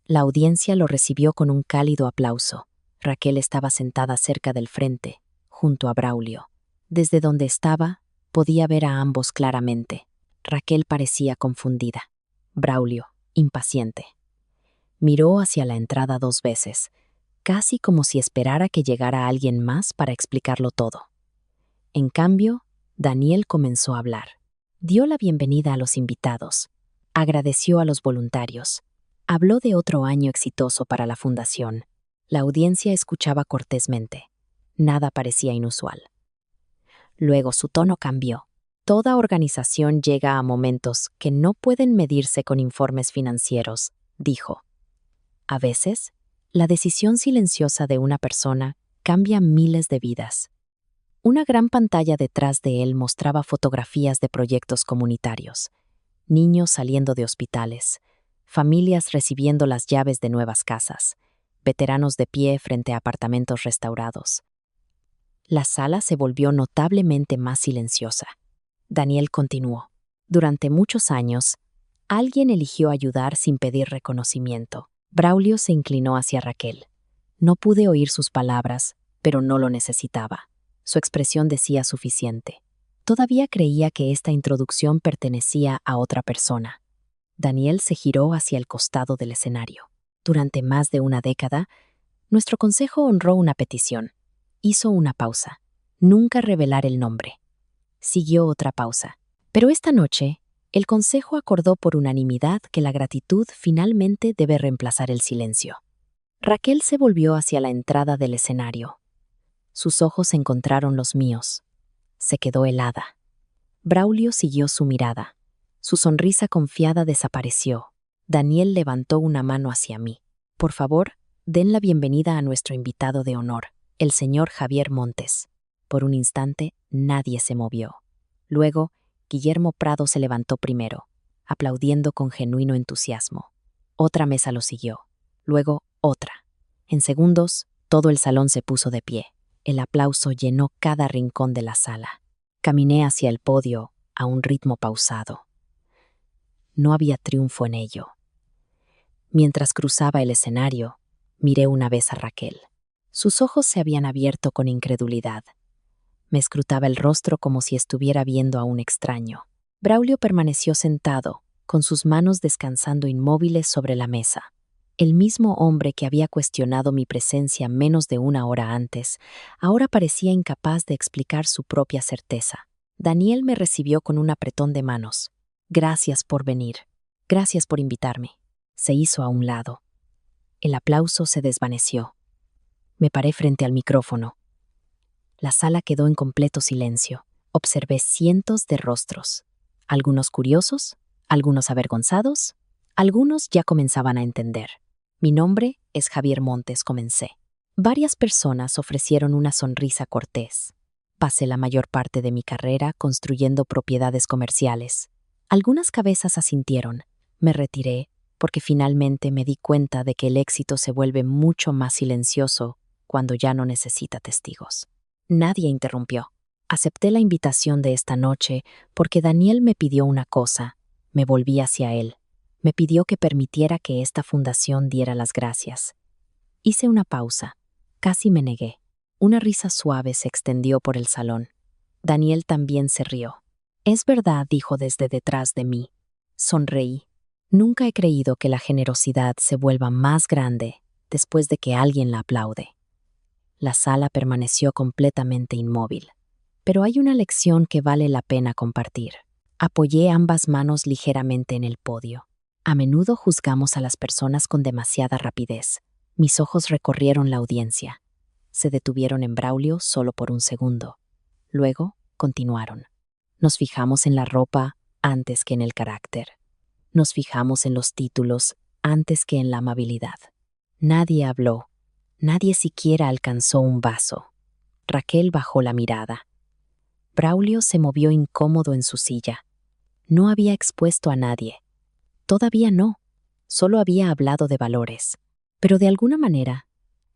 La audiencia lo recibió con un cálido aplauso. Raquel estaba sentada cerca del frente, junto a Braulio. Desde donde estaba, podía ver a ambos claramente. Raquel parecía confundida. Braulio, impaciente. Miró hacia la entrada 2 veces, casi como si esperara que llegara alguien más para explicarlo todo. En cambio, Daniel comenzó a hablar. Dio la bienvenida a los invitados. Agradeció a los voluntarios. Habló de otro año exitoso para la fundación. La audiencia escuchaba cortésmente. Nada parecía inusual. Luego su tono cambió. Toda organización llega a momentos que no pueden medirse con informes financieros, dijo. A veces, la decisión silenciosa de una persona cambia miles de vidas. Una gran pantalla detrás de él mostraba fotografías de proyectos comunitarios, niños saliendo de hospitales, familias recibiendo las llaves de nuevas casas, veteranos de pie frente a apartamentos restaurados. La sala se volvió notablemente más silenciosa. Daniel continuó. Durante muchos años, alguien eligió ayudar sin pedir reconocimiento. Braulio se inclinó hacia Raquel. No pude oír sus palabras, pero no lo necesitaba. Su expresión decía suficiente. Todavía creía que esta introducción pertenecía a otra persona. Daniel se giró hacia el costado del escenario. Durante más de una década, nuestro consejo honró una petición. Hizo una pausa. Nunca revelar el nombre. Siguió otra pausa. Pero esta noche, el consejo acordó por unanimidad que la gratitud finalmente debe reemplazar el silencio. Raquel se volvió hacia la entrada del escenario. Sus ojos encontraron los míos. Se quedó helada. Braulio siguió su mirada. Su sonrisa confiada desapareció. Daniel levantó una mano hacia mí. Por favor, den la bienvenida a nuestro invitado de honor, el señor Javier Montes. Por un instante, nadie se movió. Luego, Guillermo Prado se levantó primero, aplaudiendo con genuino entusiasmo. Otra mesa lo siguió. Luego, otra. En segundos, todo el salón se puso de pie. El aplauso llenó cada rincón de la sala. Caminé hacia el podio a un ritmo pausado. No había triunfo en ello. Mientras cruzaba el escenario, miré una vez a Raquel. Sus ojos se habían abierto con incredulidad. Me escrutaba el rostro como si estuviera viendo a un extraño. Braulio permaneció sentado, con sus manos descansando inmóviles sobre la mesa. El mismo hombre que había cuestionado mi presencia menos de una hora antes, ahora parecía incapaz de explicar su propia certeza. Daniel me recibió con un apretón de manos. Gracias por venir. Gracias por invitarme. Se hizo a un lado. El aplauso se desvaneció. Me paré frente al micrófono. La sala quedó en completo silencio. Observé cientos de rostros. Algunos curiosos, algunos avergonzados, algunos ya comenzaban a entender. Mi nombre es Javier Montes, comencé. Varias personas ofrecieron una sonrisa cortés. Pasé la mayor parte de mi carrera construyendo propiedades comerciales. Algunas cabezas asintieron. Me retiré porque finalmente me di cuenta de que el éxito se vuelve mucho más silencioso cuando ya no necesita testigos. Nadie interrumpió. Acepté la invitación de esta noche porque Daniel me pidió una cosa. Me volví hacia él. Me pidió que permitiera que esta fundación diera las gracias. Hice una pausa. Casi me negué. Una risa suave se extendió por el salón. Daniel también se rió. Es verdad, dijo desde detrás de mí. Sonreí. Nunca he creído que la generosidad se vuelva más grande después de que alguien la aplaude. La sala permaneció completamente inmóvil. Pero hay una lección que vale la pena compartir. Apoyé ambas manos ligeramente en el podio. A menudo juzgamos a las personas con demasiada rapidez. Mis ojos recorrieron la audiencia. Se detuvieron en Braulio solo por un segundo. Luego, continuaron. Nos fijamos en la ropa antes que en el carácter. Nos fijamos en los títulos antes que en la amabilidad. Nadie habló. Nadie siquiera alcanzó un vaso. Raquel bajó la mirada. Braulio se movió incómodo en su silla. No había expuesto a nadie. Todavía no. Solo había hablado de valores. Pero de alguna manera,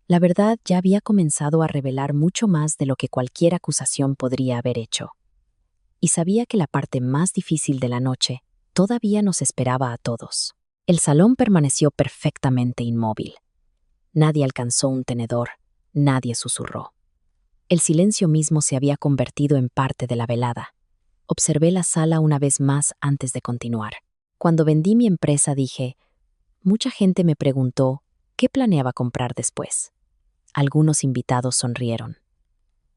la verdad ya había comenzado a revelar mucho más de lo que cualquier acusación podría haber hecho. Y sabía que la parte más difícil de la noche todavía nos esperaba a todos. El salón permaneció perfectamente inmóvil. Nadie alcanzó un tenedor, nadie susurró. El silencio mismo se había convertido en parte de la velada. Observé la sala una vez más antes de continuar. Cuando vendí mi empresa dije, mucha gente me preguntó qué planeaba comprar después. Algunos invitados sonrieron.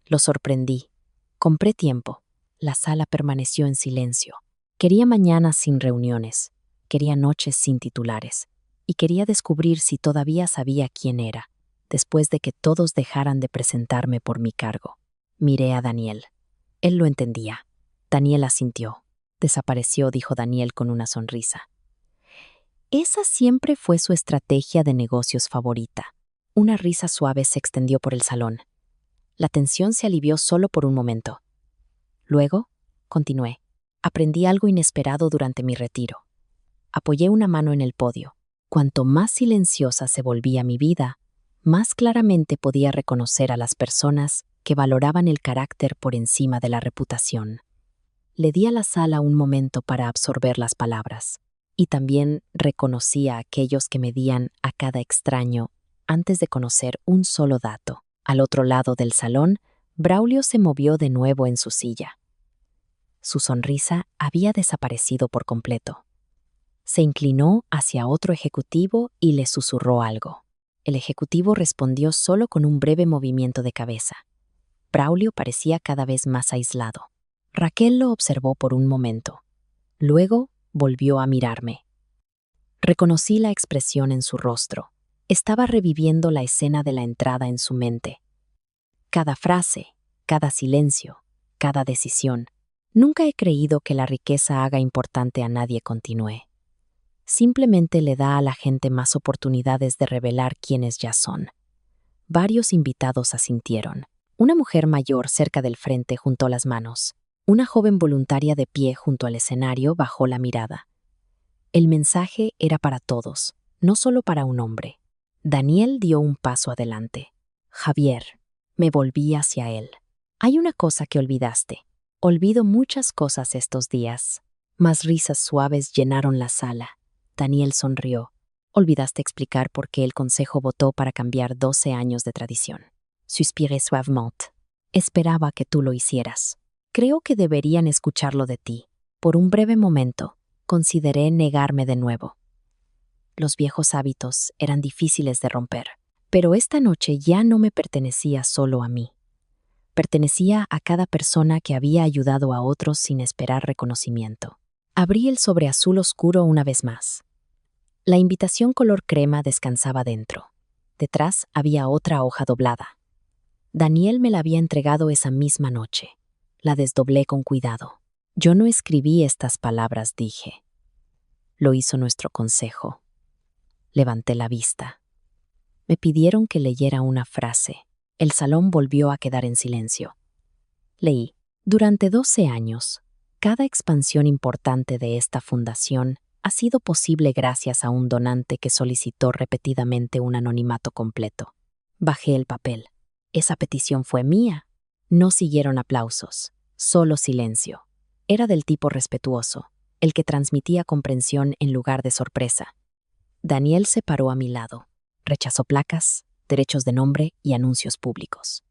Los sorprendí. Compré tiempo. La sala permaneció en silencio. Quería mañanas sin reuniones. Quería noches sin titulares. Y quería descubrir si todavía sabía quién era, después de que todos dejaran de presentarme por mi cargo. Miré a Daniel. Él lo entendía. Daniel asintió. Desapareció, dijo Daniel con una sonrisa. Esa siempre fue su estrategia de negocios favorita. Una risa suave se extendió por el salón. La tensión se alivió solo por un momento. Luego, continué, aprendí algo inesperado durante mi retiro. Apoyé una mano en el podio. Cuanto más silenciosa se volvía mi vida, más claramente podía reconocer a las personas que valoraban el carácter por encima de la reputación. Le di a la sala un momento para absorber las palabras, y también reconocí a aquellos que medían a cada extraño antes de conocer un solo dato. Al otro lado del salón, Braulio se movió de nuevo en su silla. Su sonrisa había desaparecido por completo. Se inclinó hacia otro ejecutivo y le susurró algo. El ejecutivo respondió solo con un breve movimiento de cabeza. Braulio parecía cada vez más aislado. Raquel lo observó por un momento. Luego volvió a mirarme. Reconocí la expresión en su rostro. Estaba reviviendo la escena de la entrada en su mente. Cada frase, cada silencio, cada decisión. Nunca he creído que la riqueza haga importante a nadie, continué. Simplemente le da a la gente más oportunidades de revelar quiénes ya son. Varios invitados asintieron. Una mujer mayor cerca del frente juntó las manos. Una joven voluntaria de pie junto al escenario bajó la mirada. El mensaje era para todos, no solo para un hombre. Daniel dio un paso adelante. Javier, me volví hacia él. Hay una cosa que olvidaste. Olvido muchas cosas estos días. Más risas suaves llenaron la sala. Daniel sonrió. Olvidaste explicar por qué el consejo votó para cambiar 12 años de tradición. Suspiré suavement. Esperaba que tú lo hicieras. Creo que deberían escucharlo de ti. Por un breve momento, consideré negarme de nuevo. Los viejos hábitos eran difíciles de romper, pero esta noche ya no me pertenecía solo a mí. Pertenecía a cada persona que había ayudado a otros sin esperar reconocimiento. Abrí el sobre azul oscuro una vez más. La invitación color crema descansaba dentro. Detrás había otra hoja doblada. Daniel me la había entregado esa misma noche. La desdoblé con cuidado. Yo no escribí estas palabras, dije. Lo hizo nuestro consejo. Levanté la vista. Me pidieron que leyera una frase. El salón volvió a quedar en silencio. Leí. Durante 12 años, cada expansión importante de esta fundación ha sido posible gracias a un donante que solicitó repetidamente un anonimato completo. Bajé el papel. Esa petición fue mía. No siguieron aplausos, solo silencio. Era del tipo respetuoso, el que transmitía comprensión en lugar de sorpresa. Daniel se paró a mi lado. Rechazó placas, derechos de nombre y anuncios públicos.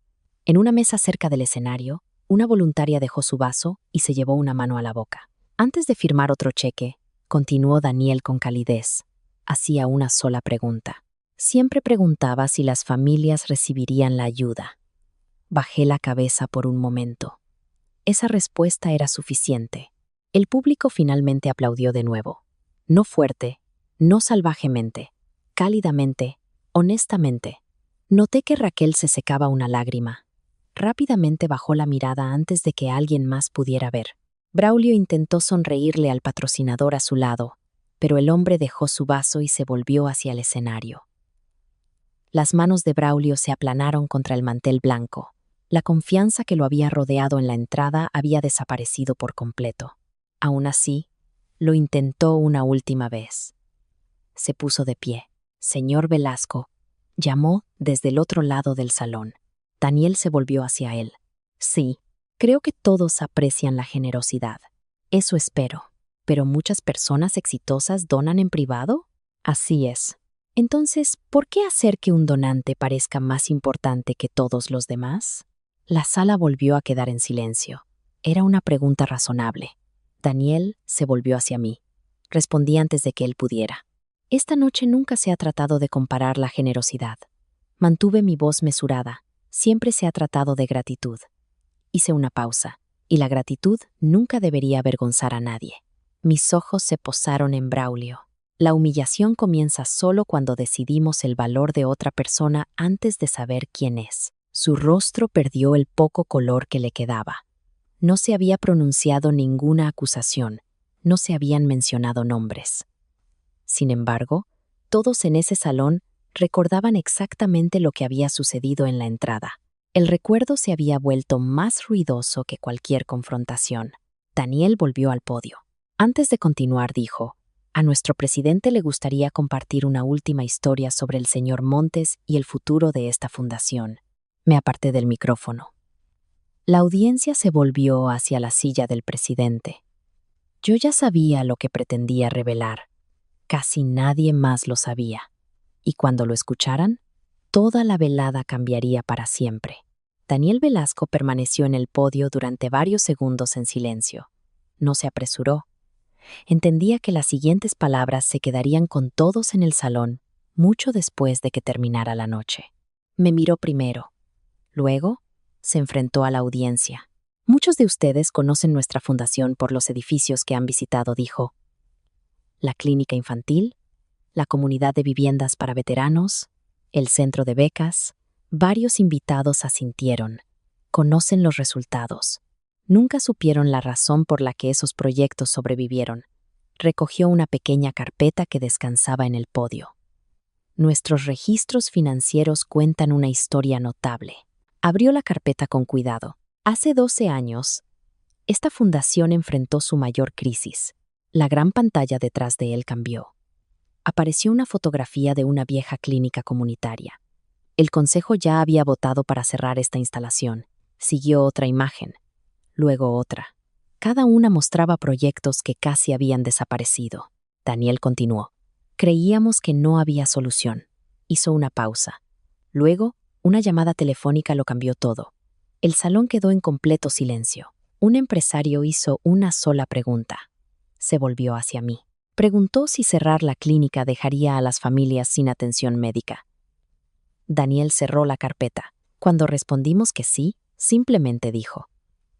En una mesa cerca del escenario, una voluntaria dejó su vaso y se llevó una mano a la boca. Antes de firmar otro cheque, continuó Daniel con calidez. Hacía una sola pregunta. Siempre preguntaba si las familias recibirían la ayuda. Bajé la cabeza por un momento. Esa respuesta era suficiente. El público finalmente aplaudió de nuevo. No fuerte, no salvajemente, cálidamente, honestamente. Noté que Raquel se secaba una lágrima. Rápidamente bajó la mirada antes de que alguien más pudiera ver. Braulio intentó sonreírle al patrocinador a su lado, pero el hombre dejó su vaso y se volvió hacia el escenario. Las manos de Braulio se aplanaron contra el mantel blanco. La confianza que lo había rodeado en la entrada había desaparecido por completo. Aún así, lo intentó una última vez. Se puso de pie. Señor Velasco, llamó desde el otro lado del salón. Daniel se volvió hacia él. Sí, creo que todos aprecian la generosidad. Eso espero. ¿Pero muchas personas exitosas donan en privado? Así es. Entonces, ¿por qué hacer que un donante parezca más importante que todos los demás? La sala volvió a quedar en silencio. Era una pregunta razonable. Daniel se volvió hacia mí. Respondí antes de que él pudiera. Esta noche nunca se ha tratado de comparar la generosidad. Mantuve mi voz mesurada. Siempre se ha tratado de gratitud. Hice una pausa, y la gratitud nunca debería avergonzar a nadie. Mis ojos se posaron en Braulio. La humillación comienza solo cuando decidimos el valor de otra persona antes de saber quién es. Su rostro perdió el poco color que le quedaba. No se había pronunciado ninguna acusación, no se habían mencionado nombres. Sin embargo, todos en ese salón recordaban exactamente lo que había sucedido en la entrada. El recuerdo se había vuelto más ruidoso que cualquier confrontación. Daniel volvió al podio. Antes de continuar, dijo: a nuestro presidente le gustaría compartir una última historia sobre el señor Montes y el futuro de esta fundación. Me aparté del micrófono. La audiencia se volvió hacia la silla del presidente. Yo ya sabía lo que pretendía revelar. Casi nadie más lo sabía. Y cuando lo escucharan, toda la velada cambiaría para siempre. Daniel Velasco permaneció en el podio durante varios segundos en silencio. No se apresuró. Entendía que las siguientes palabras se quedarían con todos en el salón mucho después de que terminara la noche. Me miró primero. Luego, se enfrentó a la audiencia. Muchos de ustedes conocen nuestra fundación por los edificios que han visitado, dijo. La clínica infantil, la comunidad de viviendas para veteranos, el centro de becas. Varios invitados asintieron. Conocen los resultados. Nunca supieron la razón por la que esos proyectos sobrevivieron. Recogió una pequeña carpeta que descansaba en el podio. Nuestros registros financieros cuentan una historia notable. Abrió la carpeta con cuidado. Hace 12 años, esta fundación enfrentó su mayor crisis. La gran pantalla detrás de él cambió. Apareció una fotografía de una vieja clínica comunitaria. El consejo ya había votado para cerrar esta instalación. Siguió otra imagen, luego otra. Cada una mostraba proyectos que casi habían desaparecido. Daniel continuó. Creíamos que no había solución. Hizo una pausa. Luego, una llamada telefónica lo cambió todo. El salón quedó en completo silencio. Un empresario hizo una sola pregunta. Se volvió hacia mí. Preguntó si cerrar la clínica dejaría a las familias sin atención médica. Daniel cerró la carpeta. Cuando respondimos que sí, simplemente dijo: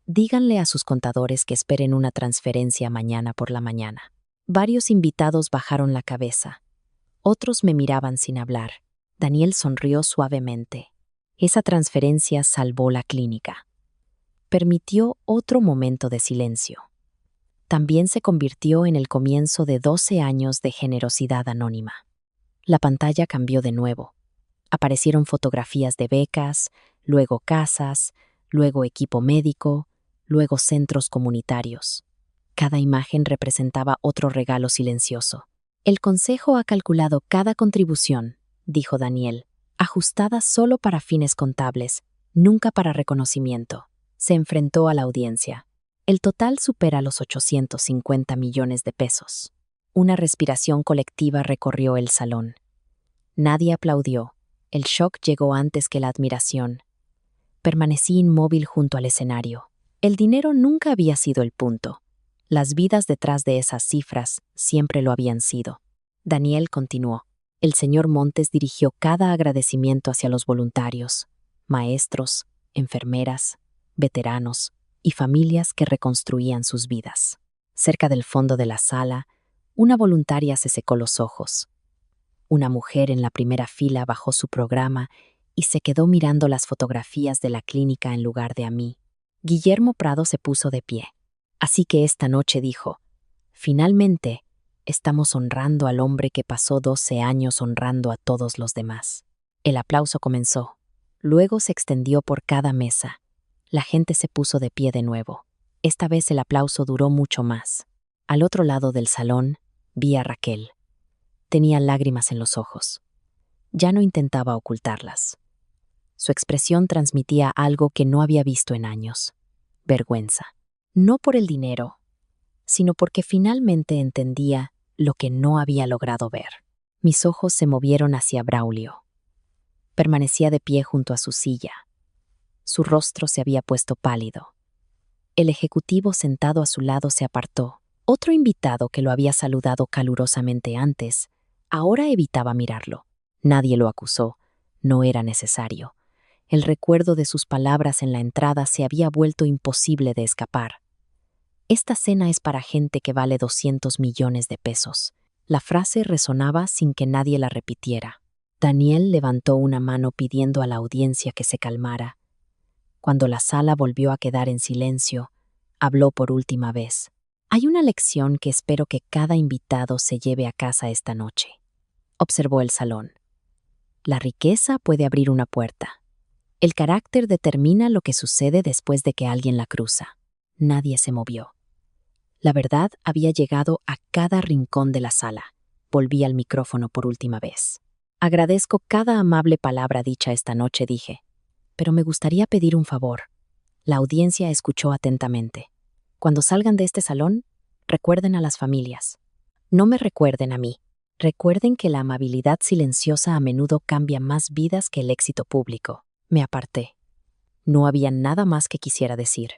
díganle a sus contadores que esperen una transferencia mañana por la mañana. Varios invitados bajaron la cabeza. Otros me miraban sin hablar. Daniel sonrió suavemente. Esa transferencia salvó la clínica. Permitió otro momento de silencio. También se convirtió en el comienzo de 12 años de generosidad anónima. La pantalla cambió de nuevo. Aparecieron fotografías de becas, luego casas, luego equipo médico, luego centros comunitarios. Cada imagen representaba otro regalo silencioso. El consejo ha calculado cada contribución, dijo Daniel, ajustada solo para fines contables, nunca para reconocimiento. Se enfrentó a la audiencia. El total supera los 850 millones de pesos. Una respiración colectiva recorrió el salón. Nadie aplaudió. El shock llegó antes que la admiración. Permanecí inmóvil junto al escenario. El dinero nunca había sido el punto. Las vidas detrás de esas cifras siempre lo habían sido. Daniel continuó. El señor Montes dirigió cada agradecimiento hacia los voluntarios, maestros, enfermeras, veteranos y familias que reconstruían sus vidas. Cerca del fondo de la sala, una voluntaria se secó los ojos. Una mujer en la primera fila bajó su programa y se quedó mirando las fotografías de la clínica en lugar de a mí. Guillermo Prado se puso de pie. Así que esta noche dijo: finalmente, estamos honrando al hombre que pasó 12 años honrando a todos los demás. El aplauso comenzó. Luego se extendió por cada mesa. La gente se puso de pie de nuevo. Esta vez el aplauso duró mucho más. Al otro lado del salón, vi a Raquel. Tenía lágrimas en los ojos. Ya no intentaba ocultarlas. Su expresión transmitía algo que no había visto en años: vergüenza. No por el dinero, sino porque finalmente entendía lo que no había logrado ver. Mis ojos se movieron hacia Braulio. Permanecía de pie junto a su silla. Su rostro se había puesto pálido. El ejecutivo sentado a su lado se apartó. Otro invitado que lo había saludado calurosamente antes, ahora evitaba mirarlo. Nadie lo acusó. No era necesario. El recuerdo de sus palabras en la entrada se había vuelto imposible de escapar. Esta cena es para gente que vale 200 millones de pesos. La frase resonaba sin que nadie la repitiera. Daniel levantó una mano pidiendo a la audiencia que se calmara. Cuando la sala volvió a quedar en silencio, habló por última vez. Hay una lección que espero que cada invitado se lleve a casa esta noche. Observó el salón. La riqueza puede abrir una puerta. El carácter determina lo que sucede después de que alguien la cruza. Nadie se movió. La verdad había llegado a cada rincón de la sala. Volví al micrófono por última vez. Agradezco cada amable palabra dicha esta noche, dije. Pero me gustaría pedir un favor. La audiencia escuchó atentamente. Cuando salgan de este salón, recuerden a las familias. No me recuerden a mí. Recuerden que la amabilidad silenciosa a menudo cambia más vidas que el éxito público. Me aparté. No había nada más que quisiera decir.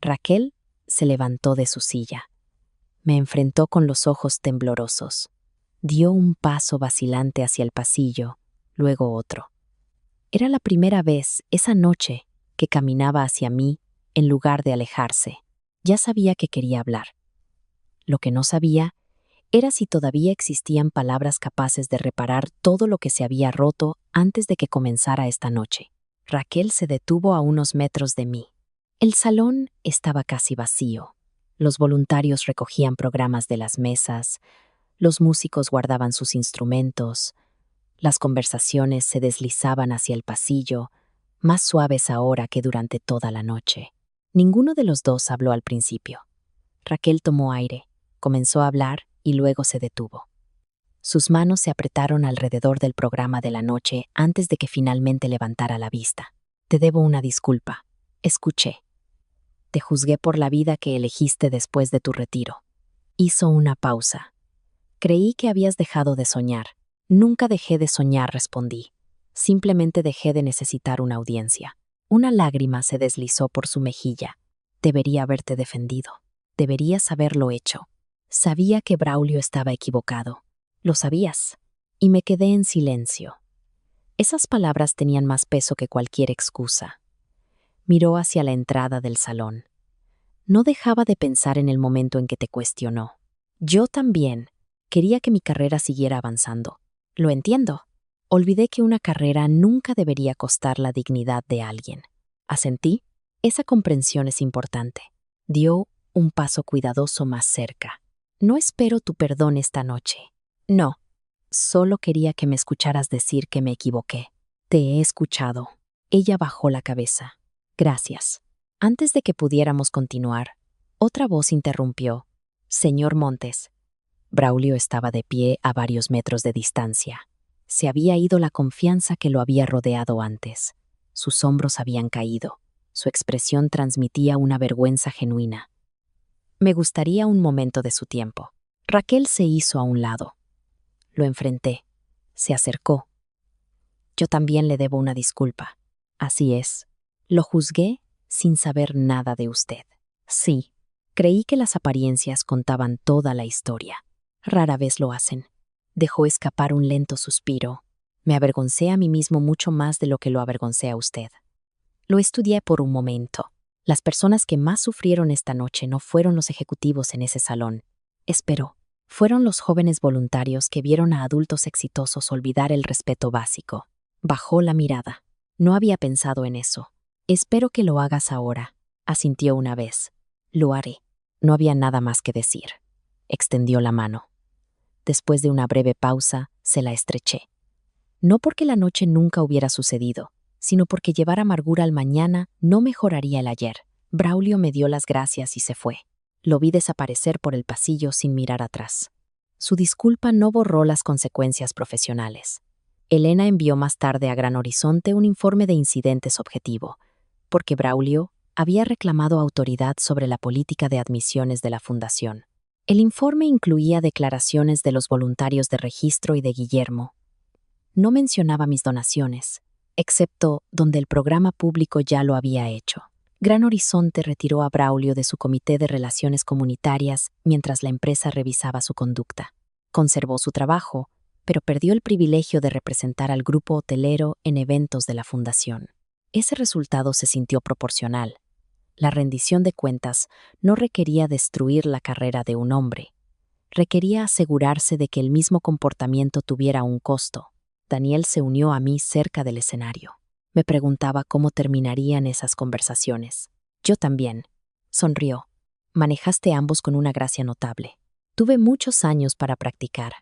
Raquel se levantó de su silla. Me enfrentó con los ojos temblorosos. Dio un paso vacilante hacia el pasillo, luego otro. Era la primera vez, esa noche, que caminaba hacia mí en lugar de alejarse. Ya sabía que quería hablar. Lo que no sabía era si todavía existían palabras capaces de reparar todo lo que se había roto antes de que comenzara esta noche. Raquel se detuvo a unos metros de mí. El salón estaba casi vacío. Los voluntarios recogían programas de las mesas, los músicos guardaban sus instrumentos, las conversaciones se deslizaban hacia el pasillo, más suaves ahora que durante toda la noche. Ninguno de los dos habló al principio. Raquel tomó aire, comenzó a hablar y luego se detuvo. Sus manos se apretaron alrededor del programa de la noche antes de que finalmente levantara la vista. Te debo una disculpa. Escuché. Te juzgué por la vida que elegiste después de tu retiro. Hizo una pausa. Creí que habías dejado de soñar. Nunca dejé de soñar, respondí. Simplemente dejé de necesitar una audiencia. Una lágrima se deslizó por su mejilla. Debería haberte defendido. Deberías haberlo hecho. Sabía que Braulio estaba equivocado. Lo sabías. Y me quedé en silencio. Esas palabras tenían más peso que cualquier excusa. Miró hacia la entrada del salón. No dejaba de pensar en el momento en que te cuestionó. Yo también. Quería que mi carrera siguiera avanzando. Lo entiendo. Olvidé que una carrera nunca debería costar la dignidad de alguien. Asentí. Esa comprensión es importante. Dio un paso cuidadoso más cerca. No espero tu perdón esta noche. No. Solo quería que me escucharas decir que me equivoqué. Te he escuchado. Ella bajó la cabeza. Gracias. Antes de que pudiéramos continuar, otra voz interrumpió. Señor Montes. Braulio estaba de pie a varios metros de distancia. Se había ido la confianza que lo había rodeado antes. Sus hombros habían caído. Su expresión transmitía una vergüenza genuina. Me gustaría un momento de su tiempo. Raquel se hizo a un lado. Lo enfrenté. Se acercó. Yo también le debo una disculpa. Así es. Lo juzgué sin saber nada de usted. Sí, creí que las apariencias contaban toda la historia. Rara vez lo hacen. Dejó escapar un lento suspiro. Me avergoncé a mí mismo mucho más de lo que lo avergoncé a usted. Lo estudié por un momento. Las personas que más sufrieron esta noche no fueron los ejecutivos en ese salón. Espero. Fueron los jóvenes voluntarios que vieron a adultos exitosos olvidar el respeto básico. Bajó la mirada. No había pensado en eso. Espero que lo hagas ahora, asintió una vez. Lo haré. No había nada más que decir. Extendió la mano. Después de una breve pausa, se la estreché. No porque la noche nunca hubiera sucedido, sino porque llevar amargura al mañana no mejoraría el ayer. Braulio me dio las gracias y se fue. Lo vi desaparecer por el pasillo sin mirar atrás. Su disculpa no borró las consecuencias profesionales. Elena envió más tarde a Gran Horizonte un informe de incidentes objetivo, porque Braulio había reclamado autoridad sobre la política de admisiones de la fundación. El informe incluía declaraciones de los voluntarios de registro y de Guillermo. No mencionaba mis donaciones, excepto donde el programa público ya lo había hecho. Gran Horizonte retiró a Braulio de su comité de relaciones comunitarias mientras la empresa revisaba su conducta. Conservó su trabajo, pero perdió el privilegio de representar al grupo hotelero en eventos de la fundación. Ese resultado se sintió proporcional. La rendición de cuentas no requería destruir la carrera de un hombre. Requería asegurarse de que el mismo comportamiento tuviera un costo. Daniel se unió a mí cerca del escenario. Me preguntaba cómo terminarían esas conversaciones. Yo también. Sonrió. Manejaste ambos con una gracia notable. Tuve muchos años para practicar.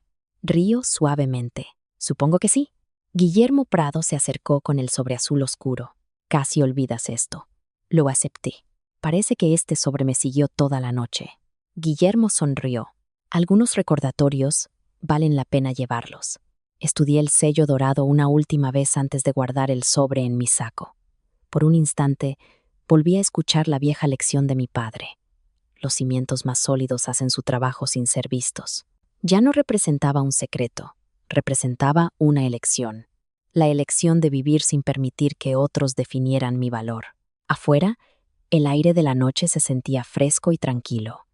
Río suavemente. Supongo que sí. Guillermo Prado se acercó con el sobreazul oscuro. Casi olvidas esto. Lo acepté. Parece que este sobre me siguió toda la noche. Guillermo sonrió. Algunos recordatorios valen la pena llevarlos. Estudié el sello dorado una última vez antes de guardar el sobre en mi saco. Por un instante, volví a escuchar la vieja lección de mi padre. Los cimientos más sólidos hacen su trabajo sin ser vistos. Ya no representaba un secreto, representaba una elección. La elección de vivir sin permitir que otros definieran mi valor. Afuera, el aire de la noche se sentía fresco y tranquilo.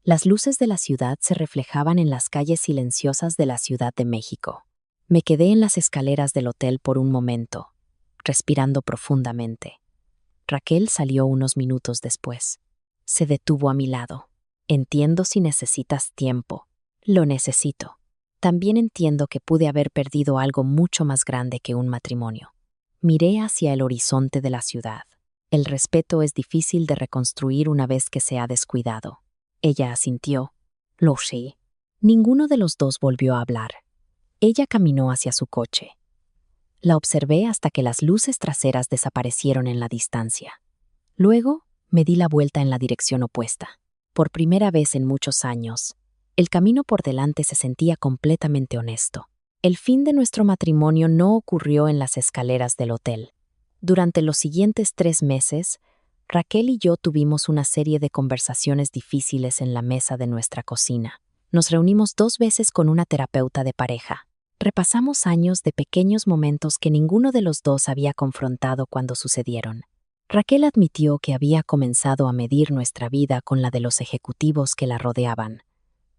Las luces de la ciudad se reflejaban en las calles silenciosas de la Ciudad de México. Me quedé en las escaleras del hotel por un momento, respirando profundamente. Raquel salió unos minutos después. Se detuvo a mi lado. Entiendo si necesitas tiempo. Lo necesito. También entiendo que pude haber perdido algo mucho más grande que un matrimonio. Miré hacia el horizonte de la ciudad. El respeto es difícil de reconstruir una vez que se ha descuidado. Ella asintió. Lo sé. Ninguno de los dos volvió a hablar. Ella caminó hacia su coche. La observé hasta que las luces traseras desaparecieron en la distancia. Luego, me di la vuelta en la dirección opuesta. Por primera vez en muchos años, el camino por delante se sentía completamente honesto. El fin de nuestro matrimonio no ocurrió en las escaleras del hotel. Durante los siguientes 3 meses, Raquel y yo tuvimos una serie de conversaciones difíciles en la mesa de nuestra cocina. Nos reunimos 2 veces con una terapeuta de pareja. Repasamos años de pequeños momentos que ninguno de los dos había confrontado cuando sucedieron. Raquel admitió que había comenzado a medir nuestra vida con la de los ejecutivos que la rodeaban.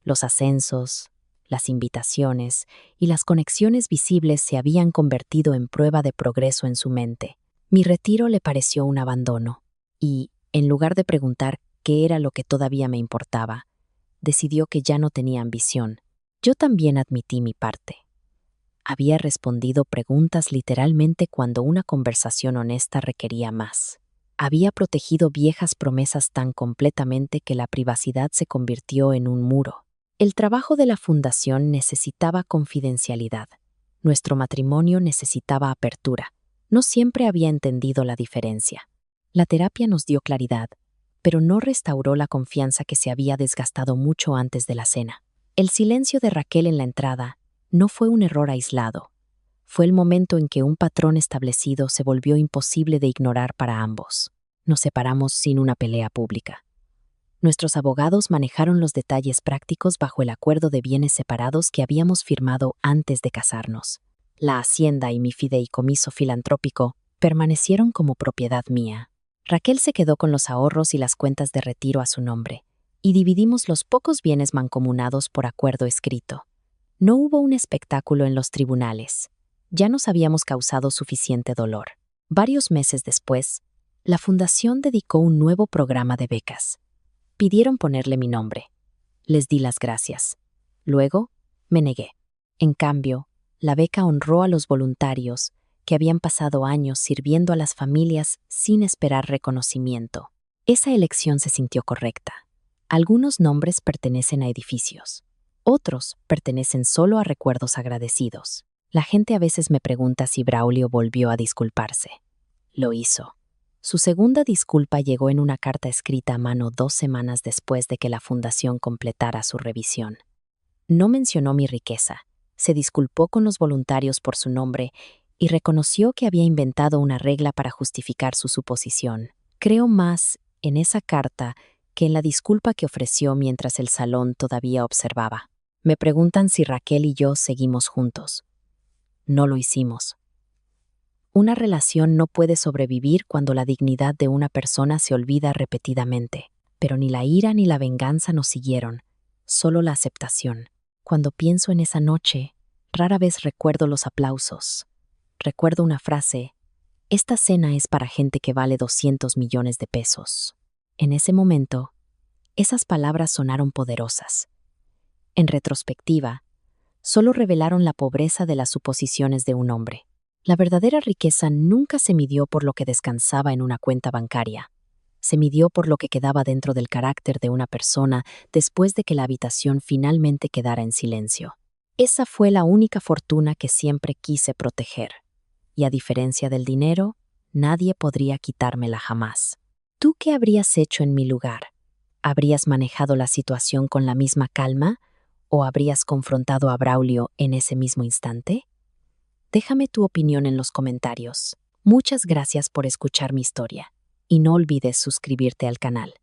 Los ascensos, las invitaciones y las conexiones visibles se habían convertido en prueba de progreso en su mente. Mi retiro le pareció un abandono. Y, en lugar de preguntar qué era lo que todavía me importaba, decidió que ya no tenía ambición. Yo también admití mi parte. Había respondido preguntas literalmente cuando una conversación honesta requería más. Había protegido viejas promesas tan completamente que la privacidad se convirtió en un muro. El trabajo de la fundación necesitaba confidencialidad. Nuestro matrimonio necesitaba apertura. No siempre había entendido la diferencia. La terapia nos dio claridad, pero no restauró la confianza que se había desgastado mucho antes de la cena. El silencio de Raquel en la entrada no fue un error aislado. Fue el momento en que un patrón establecido se volvió imposible de ignorar para ambos. Nos separamos sin una pelea pública. Nuestros abogados manejaron los detalles prácticos bajo el acuerdo de bienes separados que habíamos firmado antes de casarnos. La hacienda y mi fideicomiso filantrópico permanecieron como propiedad mía. Raquel se quedó con los ahorros y las cuentas de retiro a su nombre, y dividimos los pocos bienes mancomunados por acuerdo escrito. No hubo un espectáculo en los tribunales. Ya nos habíamos causado suficiente dolor. Varios meses después, la fundación dedicó un nuevo programa de becas. Pidieron ponerle mi nombre. Les di las gracias. Luego, me negué. En cambio, la beca honró a los voluntarios que habían pasado años sirviendo a las familias sin esperar reconocimiento. Esa elección se sintió correcta. Algunos nombres pertenecen a edificios. Otros pertenecen solo a recuerdos agradecidos. La gente a veces me pregunta si Braulio volvió a disculparse. Lo hizo. Su segunda disculpa llegó en una carta escrita a mano 2 semanas después de que la fundación completara su revisión. No mencionó mi riqueza, se disculpó con los voluntarios por su nombre y reconoció que había inventado una regla para justificar su suposición. Creo más en esa carta que en la disculpa que ofreció mientras el salón todavía observaba. Me preguntan si Raquel y yo seguimos juntos. No lo hicimos. Una relación no puede sobrevivir cuando la dignidad de una persona se olvida repetidamente, pero ni la ira ni la venganza nos siguieron, solo la aceptación. Cuando pienso en esa noche, rara vez recuerdo los aplausos. Recuerdo una frase: esta cena es para gente que vale 200 millones de pesos. En ese momento, esas palabras sonaron poderosas. En retrospectiva, solo revelaron la pobreza de las suposiciones de un hombre. La verdadera riqueza nunca se midió por lo que descansaba en una cuenta bancaria. Se midió por lo que quedaba dentro del carácter de una persona después de que la habitación finalmente quedara en silencio. Esa fue la única fortuna que siempre quise proteger. Y a diferencia del dinero, nadie podría quitármela jamás. ¿Tú qué habrías hecho en mi lugar? ¿Habrías manejado la situación con la misma calma o habrías confrontado a Braulio en ese mismo instante? Déjame tu opinión en los comentarios. Muchas gracias por escuchar mi historia y no olvides suscribirte al canal.